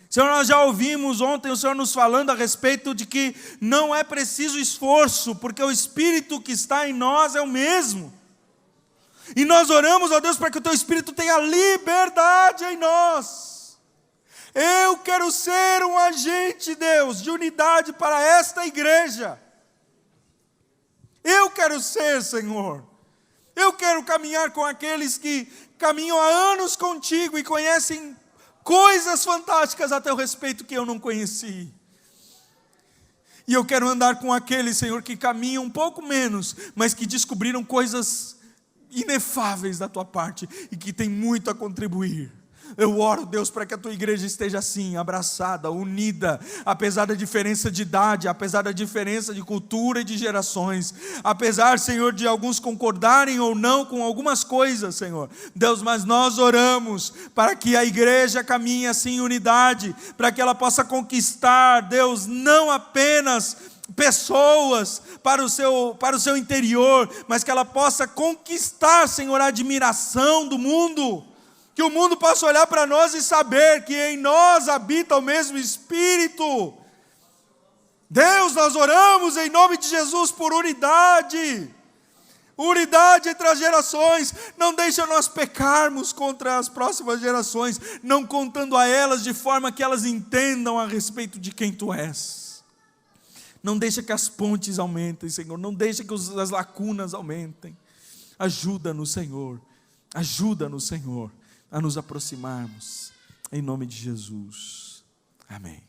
Senhor, nós já ouvimos ontem o Senhor nos falando a respeito de que não é preciso esforço, porque o Espírito que está em nós é o mesmo. E nós oramos, ó Deus, para que o Teu Espírito tenha liberdade em nós. Eu quero ser um agente, Deus, de unidade para esta igreja. Eu quero ser, Senhor. Eu quero caminhar com aqueles que caminham há anos contigo e conhecem coisas fantásticas a teu respeito que eu não conheci. E eu quero andar com aqueles, Senhor, que caminham um pouco menos, mas que descobriram coisas inefáveis da tua parte e que têm muito a contribuir. Eu oro, Deus, para que a tua igreja esteja assim, abraçada, unida, apesar da diferença de idade, apesar da diferença de cultura e de gerações, apesar, Senhor, de alguns concordarem ou não com algumas coisas, Senhor. Deus, mas nós oramos para que a igreja caminhe assim em unidade, para que ela possa conquistar, Deus, não apenas pessoas para o seu interior, mas que ela possa conquistar, Senhor, a admiração do mundo. Que o mundo possa olhar para nós e saber que em nós habita o mesmo Espírito. Deus, nós oramos em nome de Jesus por unidade. Unidade entre as gerações. Não deixa nós pecarmos contra as próximas gerações, não contando a elas de forma que elas entendam a respeito de quem Tu és. Não deixa que as pontes aumentem, Senhor. Não deixa que as lacunas aumentem. Ajuda-nos, Senhor. Ajuda-nos, Senhor, a nos aproximarmos, em nome de Jesus. Amém.